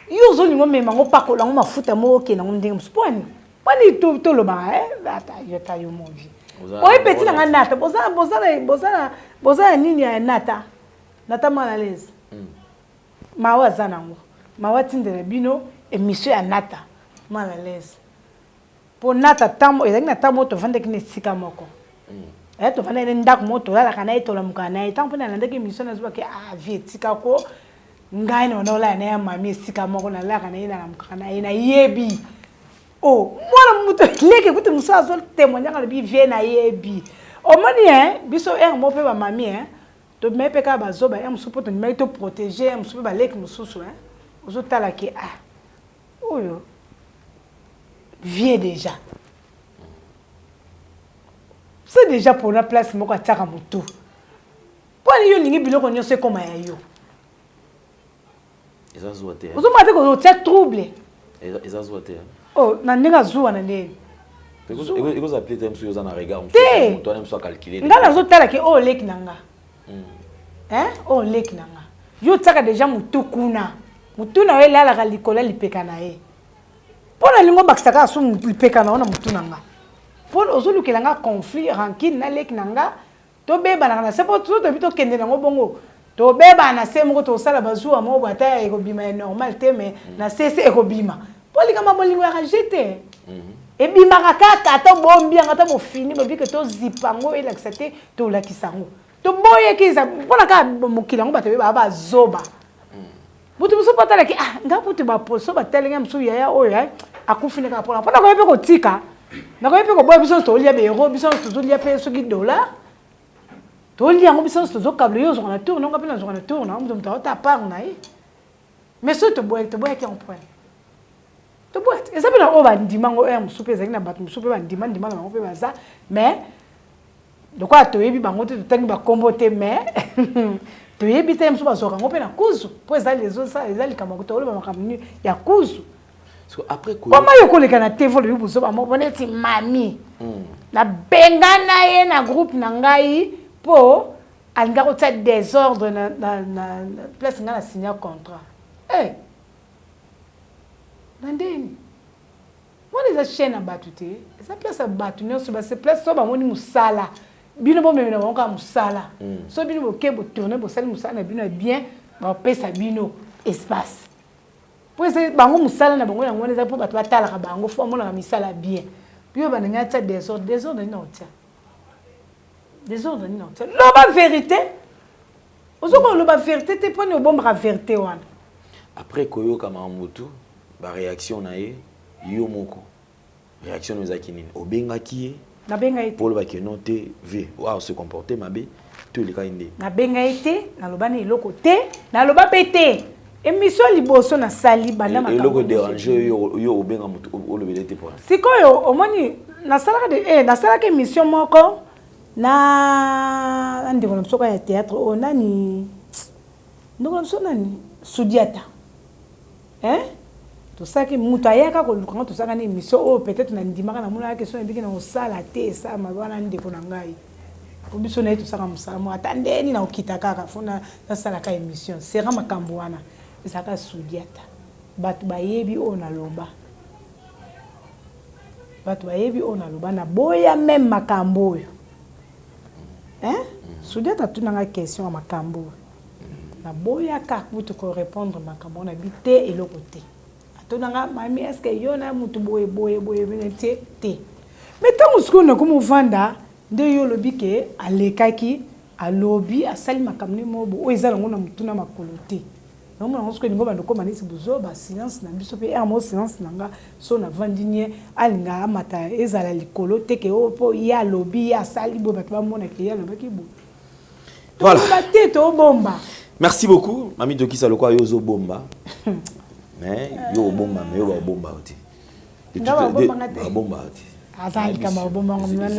Yo zo ningo mema ngo pakola ngo mafuta mo ke na ngo nde mususu. Poni Pani tout le bas, data, yota yo mon vie. Oui, petit na nata, bozana nini ya nata. Nata mal à l'aise. Mawa zanango. Mawa tindere bino émission ya nata mal à l'aise. Pour nata tamo, ezaki na tamo to vande kine sika moko. To vande ndak moto la kana ito la mukana ita mpona na ndeke émission na zuba ke vie tika ko ngai no la na mami sika moko na la kana ina na mukana ina yebi. Oh, moi muto leke kuti musa zo témoigner ka bi vie na yebi. O moni biso mo pe ba mami to me pe ka ba zo ba musu poto ni to protéger musu pe ba leke mususu ozo tala ki oyo vie déjà. C'est déjà pour la place moko ataka mutu. Po ni yo ningi biloko nyose koma ya yo. Eza zo te. Ozo mate ko tia trouble. Eza zo te. Oh, na ndinga zuwa na ndeni. Ego za plete msu yoza na regard msu to msu calculer. Ngana zo tala ke leki nanga. Leki nanga. Yo tsaka déjà mutu kuna. Mutu na wela la likola lipeka na ye. Pona lingo bakisaka su lipeka na ona mutu nanga. pour ozolukela nga conflit rancune na leki nanga to beba na c'est pour tout to kende nango bongo to beba na se moko to sala bazua mo bata ekobima normal te mais na cesse ekobima polika mabolingo ya jeter et bima kaka to bombi ngata bo fini bobi que to zipango et l'accepter to la kisango to boye kiza pona ka mokila ngo bata ba zoba butu muso patala ki ngaputi ba poso batalenga musu ya oya akufine ka pona ko yepe ko tika na ko yepe ko boye biso to lia be euro biso to lia pe so ki dollar to lia ngo biso to zo câble yo zo na tour non kapena zo na tour na mtu ta par na yi mais so to boye ki en point to boye eza bina o ba ndima ngo musu pe zaki na batu musu pe ba ndima ngo pe baza mais de quoi to yebi bango te to tangi ba kombote mais to yebi te musu ba zo ngo pe na kuzu po eza les autres ça eza likama to lo ba makamni ya kuzu. Après quoi? Comment yo koleka na TV le buzo ba mo boneti mami. Na benga na ye na groupe na ngai po alinga ko tsa désordre na place nga na signer contrat. Eh. Nandeni. Moi les chaînes à batute. Esa place à batu ne so ba se place so ba moni musala. Bino bo memena ba ka musala. So bino bo ke bo tourner bo sali musala bino bien ba pesa bino espace. Pour ça bango musala na bango yango neza po bato batala ka bango fo mona misala bien. Puis ba nga tsa désordre non tia. Désordre non tia. Loba vérité. Ozoko loba vérité te pone bomba vérité wana. Après koyo kama mutu ba réaction na ye yo moko. Réaction nous akinini. Obenga kié. Na benga été. Pour ba ke noter v. Wa se comporter mabe to lika inde. Na benga été na loba ni eloko te na loba pété. Émission liboso na sali banda makambo. Eloko déranger yo obenga mutu olobelete pour. Sikoyo omoni na sala de na sala ke émission moko na ndeko na msoka ya théâtre onani ndeko na msoka nani Sudiata. To saki mutu ayaka ko luka to saka ni émission o peut-être na ndimaka na mona question ebiki na osala te sa mabana ndeko na ngai. Ko biso na to saka musala mo atandeni na okita kaka fona na sala ka émission sera makambo wana. Ezaka Sudiata. Batu bayebi o na loba. Batu bayebi o na loba na boya même makambo yo. Sudiata tunanga question à makambo. Na boya ka mutu ko répondre makambo na bité et l'autre côté. Atonanga mami est-ce que yo na mutu boye benete te. Mais tant musko na ko vanda nde yo lobi ke alekaki alobi asali makamni mobo o ezala ngona mutu na makolote. Non on se connaît pas de comment c'est buzo ba silence na biso pe mo silence nanga so na vandinier alinga mata ezala likolo te ke opo ya lobi ya sali bo ba mona ke ya lobi ki bo. Voilà. Bomba. Merci beaucoup mami Doki Salokwa yozo bomba. Mais yo bomba mais yo bomba oti. Bomba oti.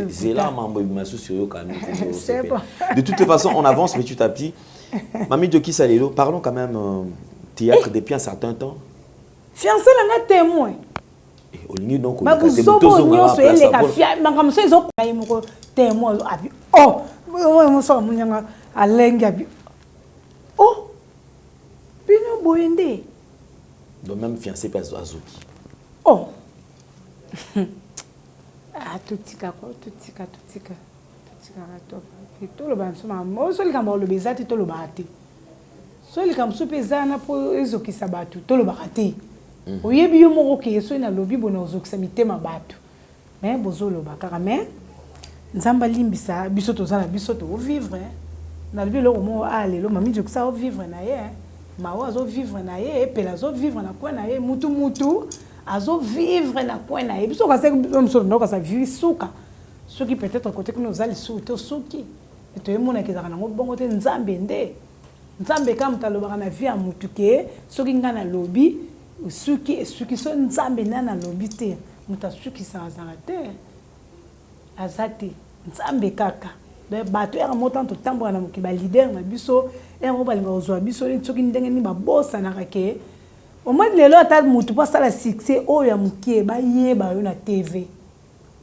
C'est là mambo bimasu sur yo kanu. De toutes les façons on avance petit à petit. Mami Doki Salelo, parlons quand même théâtre depuis un certain temps. Fiancé là témoin. Au lieu donc ba buzobo nyoso ele ka fia mangamso ezo kai moko témoin abi. Oh, moi so munyanga alenga abi. Oh. Bino boyende. Donc même fiancé pas Azuki. Oh. Ah tutika ko tutika. Tout le monde moi seul quand le bezati tout le bati seul quand so pezana po ezoki sabatu tout le bati oyebi yo moko ke so na lobi bona ozokisa mitema batu mais bozolo bakara mais nzamba limbisa biso tozala biso to vivre na lobi lo mo ale lo mami jokisa o vivre na ye mawa azo vivre na ye pela zo vivre na kwa na ye mutu azo vivre na kwa na ye biso ka se biso ndo ka sa vivre suka ceux qui peut-être côté que nous allons souter souki et tout le monde qui est dans le bon côté nzambe ndé nzambe comme taloba na vie à mutuke ceux qui ngana lobby ceux qui sont nzambe na lobby te muta ceux qui sont azarate azate nzambe kaka be bato ya motant to tambo na mukiba leader na biso et mo balinga ozwa biso ni ceux qui ndenge ni ba bossa na rake au moins lelo ata mutu pas ça la succès o ya mukie ba yeba yo na TV.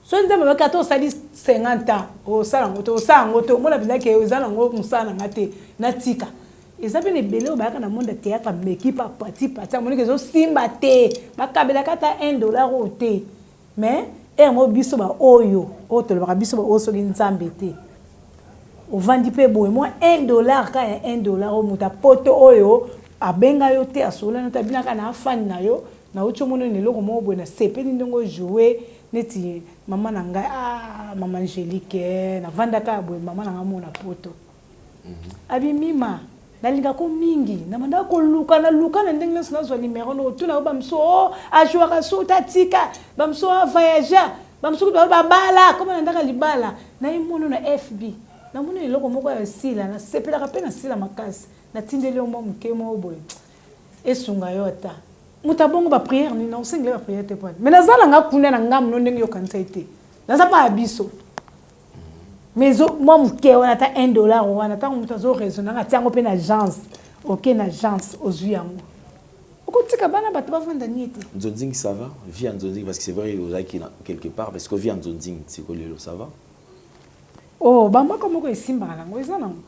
So nzambe bakato sali 50 ans o sala ngoto mona bizaki ezana ngo musana ngate na tika ezabe ne bele obaka na monde théâtre m'équipe parti monique zo simba te bakabela kata $1 o te mais et mo biso ba oyo o to ba biso ba oso ki nzambe te o vandi pe boy moi $1 ka ya $1 o muta poto oyo abenga yo te asola no tabina kana afani na yo na ucho mono ne loko mo boy na sepeli ndongo jouer neti mama na ngai mama Angélique na vanda ka boy mama na ngamo na poto abi mima nalinga ko mingi na manda ko luka na ndenge na zo numéro no tuna ba mso ajwa ka so tatika ba mso voyager ba mso ba bala comme na ndaka libala na imono na FB na mono eloko moko ya sila na sepela ka pe na sila makasi na tindeli o mo mkemo boy esunga yo ata mutabongo ba prière ni na usengle ba prière te point mais nazala nga kuna na ngam no ndenge yo kanisa ite naza pa abiso mais moi mke wana ta $1 wana ta mutazo raisonner nga tiango pe na agence OK na agence ozui yango okotika bana bato bavanda nite Nzonzing ça va vie en Nzonzing parce que c'est vrai aux qui quelque part parce que vie en Nzonzing c'est quoi le ça va oh ba moko moko esimba nango eza nango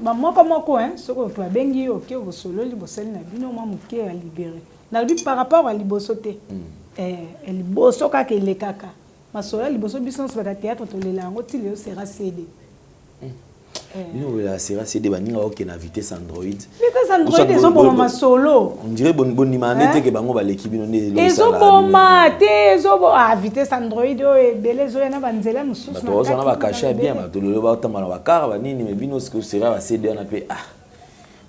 ba moko moko soko to bengi OK bosolo liboseli na bino moi mke a libéré na bi par rapport à liboso te liboso ka ke lekaka masola liboso business ba théâtre to lelango ti le sera CD bino la sera CD baninga OK na vitesse Android vitesse Android ezo boma masolo on dirait bon nimane te ke bango ba l'équipe no ne lo ezo boma te ezo bo vitesse Android o ebele zo na banzela mususu na to na ba cacher bien ba to lo ba otama ba car ba nini mais bino ce que sera ba CD on appelle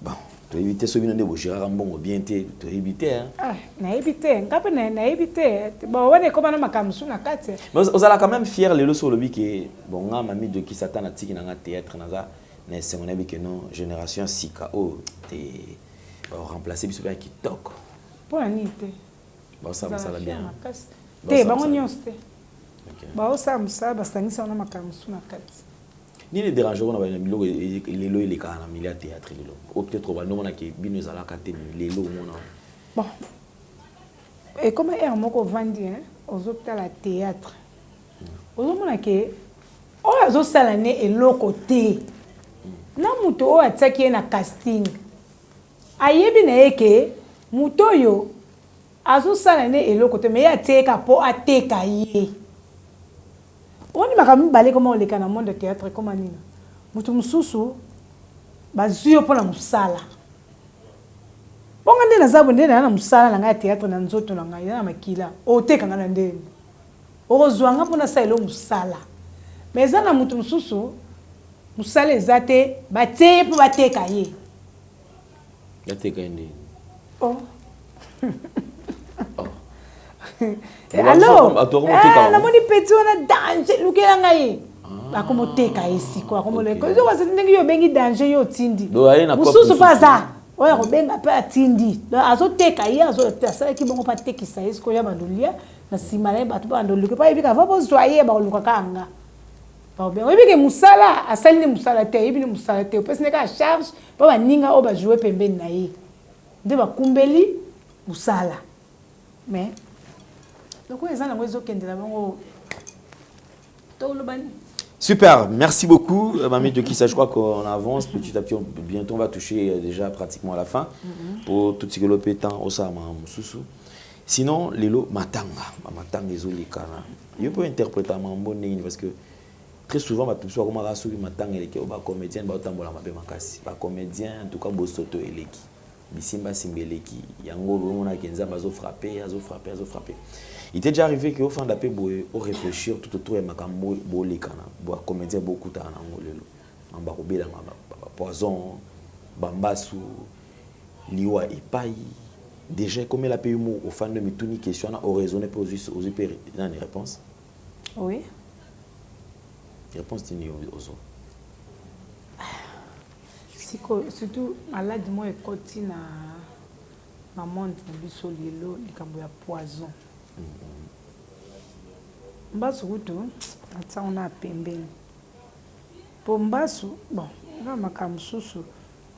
bon to éviter so bino ndebo gérard mbongo bien te to éviter na éviter ngape na éviter bon wane ko bana makamsu na kati mais osala quand même fier le sur le bi que bon nga mami de qui satan na tiki na théâtre na za na sengona bi que non génération sika o te remplacer biso ba kitoko pour ani te ba ça va bien te ba ngonyoste ba osamsa ba sangisa na makamsu na kati ni les dérangeurs on a biloko lelo il est quand même milieu théâtre lelo ou peut-être on a que bino zala katé lelo mona bon et comme er moko vandi ozopta la théâtre ozomona ke o azo salane eloko te na muto o atsaki na casting ayebi na yeke muto yo azo salane eloko te mais ya teka po ateka ye on m'a balé comment on les dans le monde de théâtre comme anina mutu mususu bazio pour la musala bonga ndena zabo ndena na musala na nga théâtre na nzoto na nga na makila o teka nga na ndeni o zwanga pona sailo musala mais za na mutu mususu musala ezate batie pour bateka ye bateka ndi alors na moni petit on a danger lukela ngai akomoteka esiko akomoleko zo wasendengi yo bengi danger yo tindi mususu paza oya kobenga pe atindi azoteka ye azotasa ki bongo pa tekisa esiko ya bandolia na simala bato bandoluka pa ebika va bozwaye ba luka kanga ba ben ebike musala asali ni musala te ebini musala te pese ne ka charge ba baninga o ba jouer pembeni na ye nde ba kumbeli musala mais donc ils ont besoin super, merci beaucoup Mamie de Kissa, je crois qu'on avance petit à petit, bientôt on va toucher déjà pratiquement à la fin pour tout ce que le pétant au sama mususu. Sinon lelo matanga ezolikana. Je peux interpréter mambo nini parce que très souvent ba tout soit comme rasu matanga eleki ba comédien ba otambola mabe makasi. Ba comédien en tout cas bosoto eleki. Bisimba simbeleki yango bomona kenza bazo frapper. Il t'est déjà arrivé que au fond d'appel au réfléchir tout autour de makambo bolikana bo comédien beaucoup ta na ngolelo amba kobela poison bambasu liwa epai déjà comme la paye mo au fan de mituni question na raisonner pour aux hyper dans les réponses oui réponse tini ozo surtout malade moi ekoti na monde na biso lelo likambo ya poison mbasu kutu atsaona pembeni po mbasu bon na makamsusu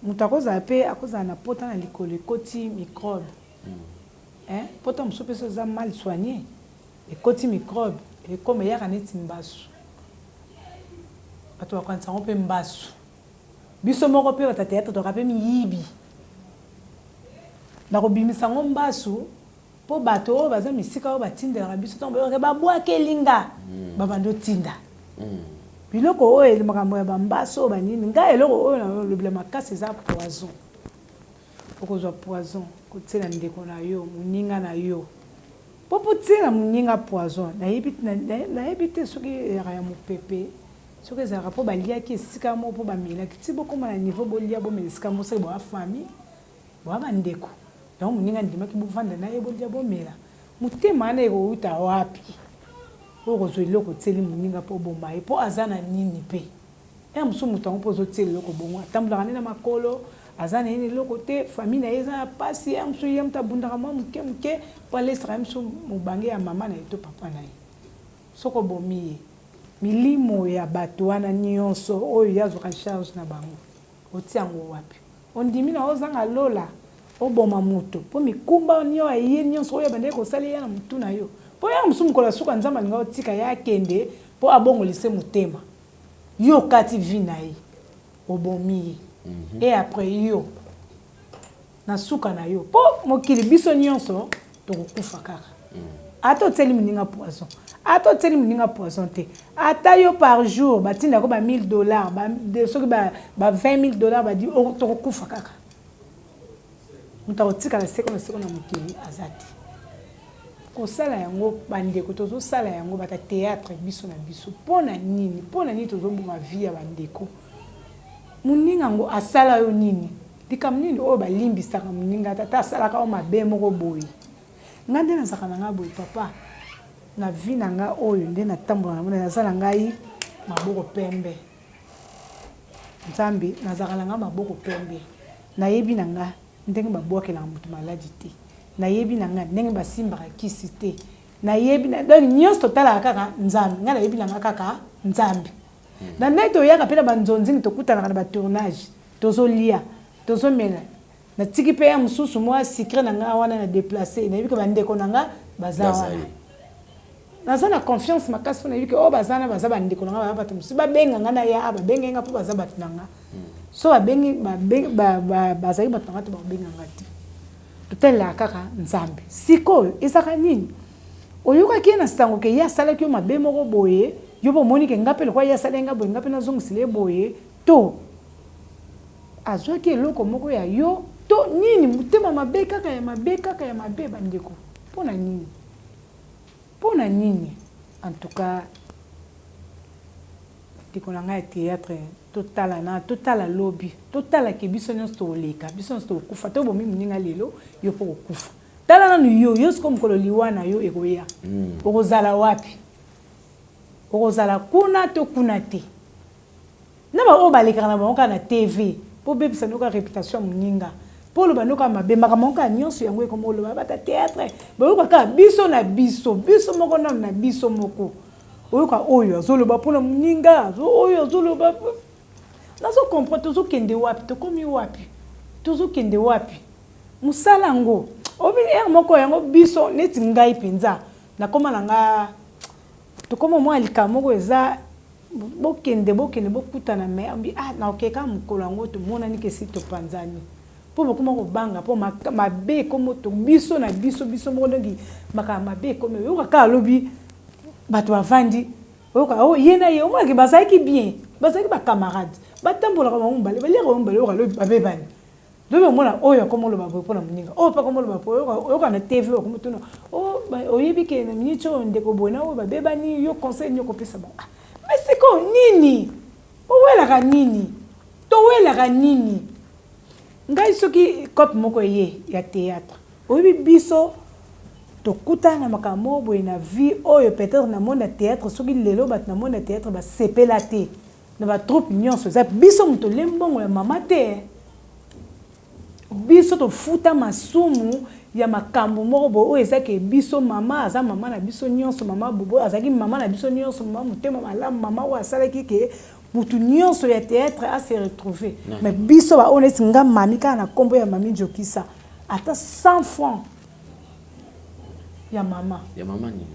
mutakoza pe akoza na pota na likolo ekoti microbe pota musu pe za mal soigné ekoti microbe et comme ya kaneti mbasu ato akwanza pe mbasu biso moko pe batata to kape miyibi na kobimisa ngo mbasu po bato baza misika batindela biso to ba boake linga babando tinda biloko oyo makambo ya bambaso banini nga eloko oyo na lobela makasi eza poison okozwa poison kotsela ndeko na yo muninga na yo popo tsela muninga poison nayebi te soki ya mopepe soki ezalaka mpo baliaki esika mo mpo bamelaki ti bokoma na niveau bolia bomela esika mo soki boa famille boa bandeko donc muninga ndimaki bovanda na ye bolia bomela motema wana ekouta wapi okozwa eloko tseli muninga mpo bomba ye mpo aza na nini mpe ya mosusu moto yango mpo ozotsela eloko bongo atambolaka nde na makolo aza na ye na eloko te famille na ye eza na pasi ya mosusu ye moto abundaka mwa moke moke mpo alesaka ye mosusu mobange ya mama na ye to papa na ye soki obomi ye milimo ya bato wana nyonso oyo yazwaka charge na bango otia yango wapi ondimi na ozanga lola oboma moto mpo mikumba nio aye nyonso oyo bandeki kosala ye na motu na yo mpo ya mosusu mokolo suka nzambe alinga otika ye akende mpo abongolise motema yo kati vi na ye obomi ye et après yo na suka na yo mpo mokili biso nyonso tokokufa kaka ata otseli moninga poison ata otseli moninga poison te ata yo par jour batindako ba $1000 soki ba $20,000 badi tokokufa kaka moto akotikala seko na seko na mokili aza te kosala yango bandeko tozosala yango bata théâtre biso na biso mpona nini tozoboma vie ya bandeko moninga yango asala yo nini likambo nini oyo balimbisaka moninga tata asalaka oyo mabe moko boye nga nde nazalaka na nga boye papa na vie na nga oyo nde natambola na mona naza na ngai maboko pembe nzambe nazalaka na nga maboko pembe nayebi na nga ndenge babwakelaka moto maladi te nayebi na nga ndenge basimbaka kisi te nayebi na donc nyonso totalaka kaka nzambe nga nayebi na nga kaka nzambe na ndenge toyaka mpe na banzonzingi tokutanaka na batournage tozolia tozomela natiki mpe ya mosusu mwa secret na nga wana na déplace nayebi ke bandeko na nga baza wana naza na confiance makasi mpo nayebi ke oyo baza na baza bandeko na nga baya bato mosusu babenga nga na ya babenge nga mpo baza bato na nga so babengi bazali bato na nga te bakobenga nga te totalelaka kaka nzambe sikoyo ezaka nini oyokaki ye na sango ke ye asalaki yo mabe moko boye yo mpo omoni ke nga mpe lokwa ye asali nga boye nga mpe nazongisila ye boye to azwaki eloko moko ya yo to nini motema mabe kaka ya mabe bandeko mpona nini en tout cas ndeko na ngai ya théâtre totala lobi totalake biso nyonso tooleka biso nyonso tokokufa to bomi moninga lelo yo mpo kokufa tala nanu yo siko mokolo liwa na yo ekoya okozala wapi okozala kuna to kuna te na baoyo balekaka na bango kaka na tv mpo bebisa noka réputation ya moninga mpo oloba noka mabe makambo moko ya nyonso yango ekoma oloba bata théâtre bayoka kaka biso na biso moko nano na biso moko oyoka oyo azoloba mpona moninga oyo azoloba nazokomprendre tozokende wapi tokomi wapi tozokende wapi mosala yango obi ere moko yango biso neti ngai mpenza nakoma na nga tokoma mwa likambo moko eza bokende bokutana me ambi nakokeka mokolo yango tomonani kesi topanzani mpo bokoma kobanga mpo mabe ekomo to biso na biso moko ndongi makambo mabe ekomi oyoka kaka alobi bato bavandi oyoka ye na ye omonaki bazalaki bien bazalaki bacamarade batambolaka bango mobale baliaka bango mobale oyoka alobi babebani lobi omona oyo akoma oloba boye mpona moninga oyo mpe akoma oloba po oyoka na tv okoma tuna oyebi ke na miniti oyo ndeko boye na oyo babebani yo conseil nio kopesa bango mais siko nini towelaka nini ngai soki kope moko ye ya théâtre oyebi biso tokutana makambo boye na vie oyo peut-être na monde ya théâtre soki lelo bato na monde ya théâtre basepela te na batroupe nyonso eza biso moto lembongo ya mama te biso tofuta masumu ya makambo moko boye oyo ezaki biso mama aza mama na biso nyonso mama bobo azalaki mama na biso nyonso mama motema malamu mama oyo asalaki ke mutu nyonso ya théâtre ase retrouver mais biso baoyo neti nga mami kaka na nkombo ya mami Jokisa ata 100 francs ya mama nini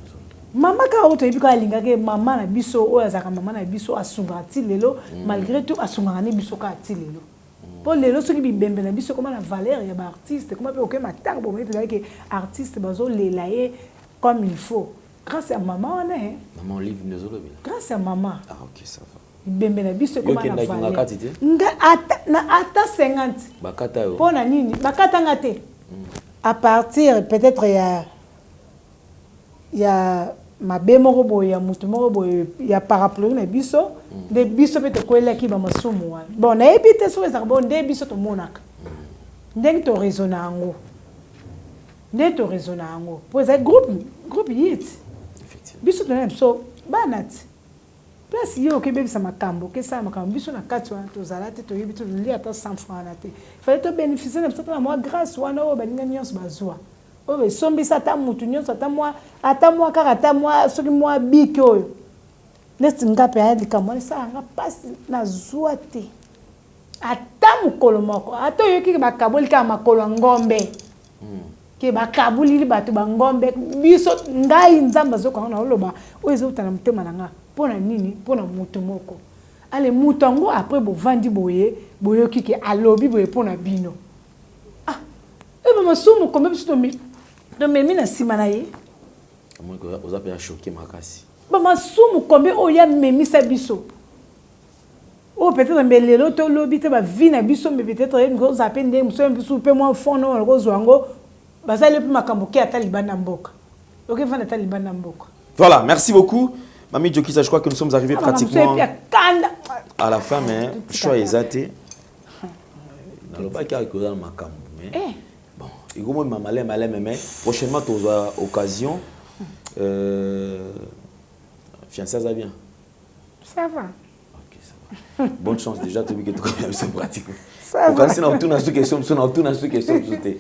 mama kaka oyo toyebi kaka alingaki mama na biso oyo azalaka mama na biso asungaka ti lelo malgré tout asungaka ne biso kaka ti lelo pour les autres qui bibembe na biso comment la valeur ya ba artiste comment peut que matang bon mais que artiste bazo lelaye comme il faut grâce à maman on est maman livre nous olobi grâce à maman ah OK ça va bibembe na biso comment la valeur nga ata 50 bakata yo pour na nini bakata ngate à partir peut-être il y a ma moko boye ya mutu moko boye ya parapluie na biso de biso pe to koela ki ba masumu wana bon na ebite so ezaka bon de biso to monaka ndenge to raisonner ngo ndenge to raisonner ngo po za groupe yit effectivement biso to na so banati place yo ke bebisa makambo ke sa makambo biso na kati wana to zalate to yebi to li ata 100 francs na te fallait to bénéficier na peut-être moi grâce wana o ba ninga nyonso bazwa oyo esombisa ata mutu nyonso ata mwa kaka ata mwa soki mwa biki oyo neti nga mpe aya likambo wana esalanga mpasi nazwa te ata mokolo moko ata oyoki bakaboli kaka makolo ya ngombe ke bakabulili bato bangombe biso ngai nzambe azokwanga na oloba oyo ezouta na motema na nga mpo na nini mpo na motu moko ale motu yango apres bovandi boyoki ke alobi boye mpo na bino eba masumu kombe biso tomemi na nsima na ye oza mpe ya choke makasi bamasumu kombe oyo amemisa biso oyo peut-être mbe lelo tolobi te bavi na biso mbe peut-être ozala mpe ndenge mosu biso mpe mwa fono oyo kozwa yango bazali mpe makambo ke ata libanda mboka okevanda ata libanda mboka. Voilà, merci beaucoup Mami Jokisa, je crois que nous sommes arrivés pratiquement à la fin, mais choix exacté. Dans le bac, il y a un makambo, mais bon, il y a un malin, mais prochainement, tu auras l'occasion. Fiancé, ça va bien? Ça va. Ok, ça va. Bonne chance déjà, tu as vu que tu connais ça pratiquement. Ça va. Quand c'est dans tout dans cette question, c'est dans tout dans cette question, c'est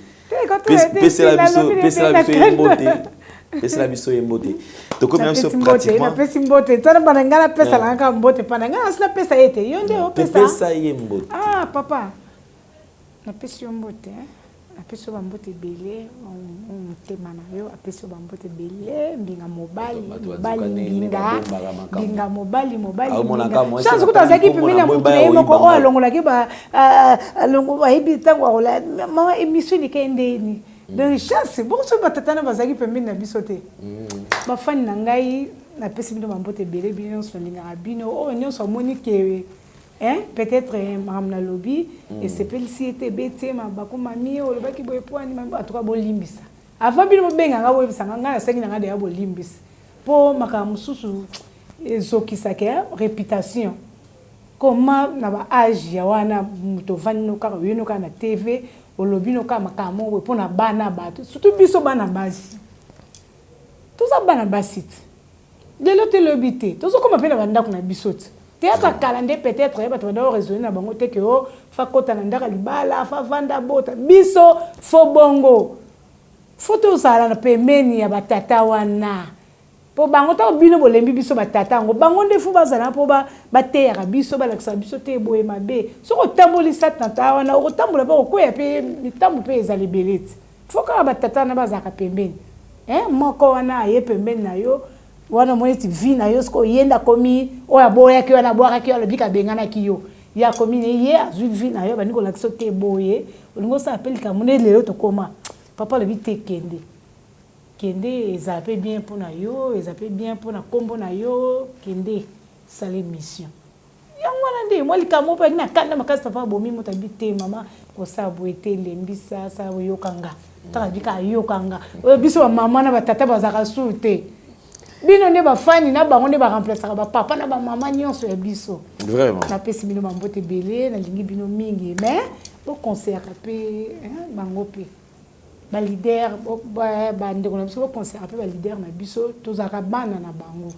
la beauté. Pesa la biso yembote. To combien de pratiquement? Na pesa mbote. Tana bananga na pesa la nga mbote pananga asla pesa ete. Yonde o pesa. Pesa yembote. Ah papa. Na pesa mbote na pesa ba mbote belé on tema na yo apesa ba mbote belé mbinga mobali mbinga mobali chance kuta zaki pemina mutu e moko o alongola ke ba alongo ba hibi tango ola mama émission ni kendeni. Donc chance beaucoup so batatana bazaki pembeni na biso te bafani na ngai na pesi bino bambote belé bino so linga bino o nyonso moni ke peut-être madame na lobby et c'est félicité bete mabako mami o lobaki boye poani mamba atoka bolimbisa avant bino benga nga boye bisanga nga na sengi na nga de ya bolimbisa po makamu susu ezokisa ke réputation comment na ba âge ya wana muto vani no kaka yeno kana na TV olobino kama kamo we pona bana bato surtout biso bana basi tout ça bana basi lelo te lobité tout ça comme appelle banda kuna biso te ata calendrier peut-être ba to na raisonner na bango te ke o fa kota na ndaka libala fa vanda bota biso fo bongo photo sala na pemeni ya batata wana po bango ta bino bolembi biso batata ngo bango ndefu bazana po ba tera biso ba lakisa biso te boye mabe soko tambolisa tata wana o tambola ba ko ya pe mitambo pe ezali beleti foka batata na bazaka pembeni moko wana ye pembeni na yo wana moneti vi na yo soko yenda komi o ya boya ki wana boaka ki ala bika bengana ki yo ya komi ne ye azui vi na yo ba niko lakisa te boye olingo sa appelle ka mone lelo to koma papa le bite kende kende ezape bien pour na yo ezape bien pour na kombo na yo kende sale mission yango wana nde moi likamo pa na kanda makasi papa bomi mota bite mama ko sa boete lembisa sa yokanga taka bika yokanga biso ba mama na batata bazaka sute bino nde ba fani na bango nde ba remplacer ba papa na ba mama nyonso ya biso vraiment na pesi bino mambote belé na lingi bino mingi mais au concert pe bango pe ba leader ba ndeko na biso ba concert pe ba leader na biso tozaka bana na bango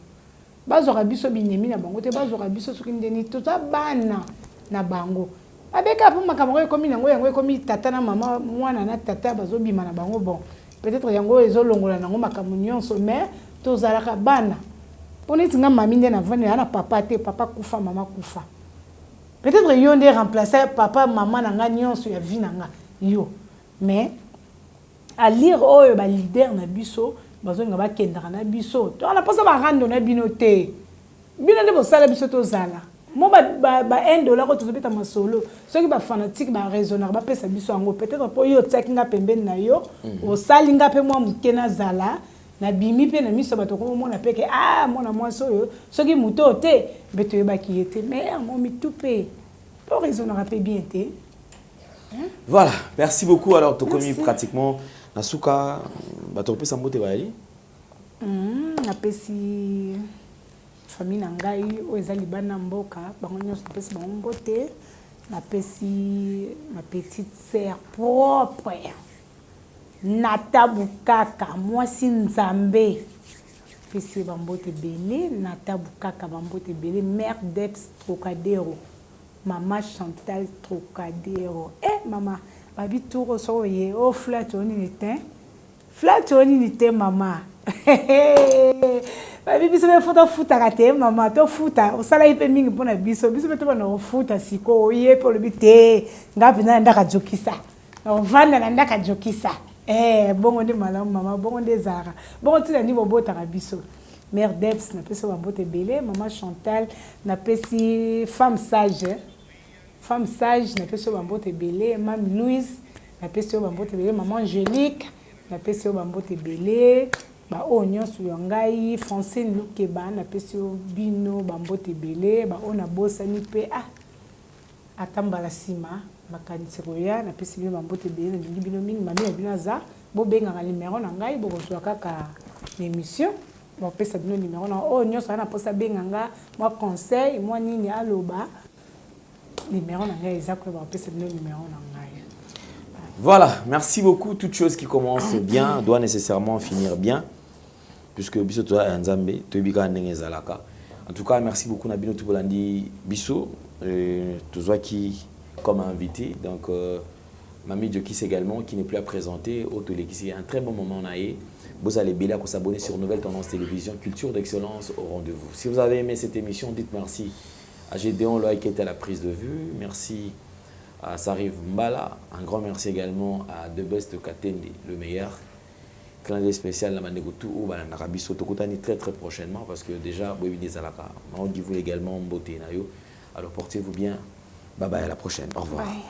bazora biso binemi na bango te bazora biso soki ndeni toza bana na bango abeka po makambo ekomi nango yango ekomi tata na mama mwana na tata bazobima na bango bon peut-être yango ezolongola nango makambo nyonso mais tozalaka bana pone tinga mami nde na vane na papa te papa kufa mama kufa peut-être yo nde remplacer papa mama na nga nyonso ya vie na nga yo mais à lire oyo ba leader na biso bazonga bakendaka na biso to ala posa ba rando na bino te bino nde bosala biso tozala Moi, $1 quand tu as ma solo. Ceux qui sont fanatiques, raisonnable, peut-être pour yo tsak nga pembeni na yo, au salinga pe moi mukena zala, na bimi pe na miso bato ko mo na peke mona moi soyo, ceux qui muto te, beto ba qui était mais mon mi tout pe. Pour raisonnable pe bien te. Voilà, merci beaucoup alors to komi pratiquement nasuka bato pe sa mbote ba ali. Na pesi famille na ngai o ezali bana mboka bango nyonso pesi bango mbote na pesi ma petite sœur propre Natabu Kaka mwasi Nzambe pesi bambote belé Natabu Kaka bambote belé mère d'Eps Trocadéro maman Chantal Trocadéro maman babi tour so ye o flat on était maman babi biso be foto futa kate mama to futa osala ipe mingi pona biso be to bana futa siko ye po le bite ngapi na ndaka jokisa on vanda na ndaka jokisa bongo de malamu mama bongo de zara bongo tila ni bobota ka biso mère Debs na peso bambote belé maman Chantal na pesi femme sage na peso bambote belé mam Louise na peso bambote belé maman Angélique na peso bambote belé ba onyo suyongai Francine Lukeba na peso bino bambote belé ba ona bosani pe atambala sima makanisi roya na peso bino bambote belé na bino mingi mami na bino za bo benga ka numéro na ngai bo kozwa kaka émission bo pesa bino numéro na onyo so na posa benga nga moi conseil moi nini aloba numéro na ngai ezako ba pesa bino numéro na ngai. Voilà, merci beaucoup. Toute chose qui commence bien doit nécessairement finir bien. Puisque biso to Nzambe to bika ndenge zalaka. En tout cas, merci beaucoup Nabino Tubolandi biso to qui comme invité. Donc Mami Jokis également qui n'est plus à présenter au Tolekisi. Un très bon moment naé. Vous allez bien pour s'abonner sur Nouvelle Tendance Télévision Culture d'excellence au rendez-vous. Si vous avez aimé cette émission, dites merci à Gédéon Loïc qui était à la prise de vue. Merci à Sarif Mbala, un grand merci également à The Best Katende, le meilleur. Clin d'œil spécial la Manegotou ou Bananabi Sotokotani très prochainement parce que déjà, Bobi Nezalaka, on dit vous également Mbote Nayo. Alors portez-vous bien. Bye bye, à la prochaine. Au revoir. Bye.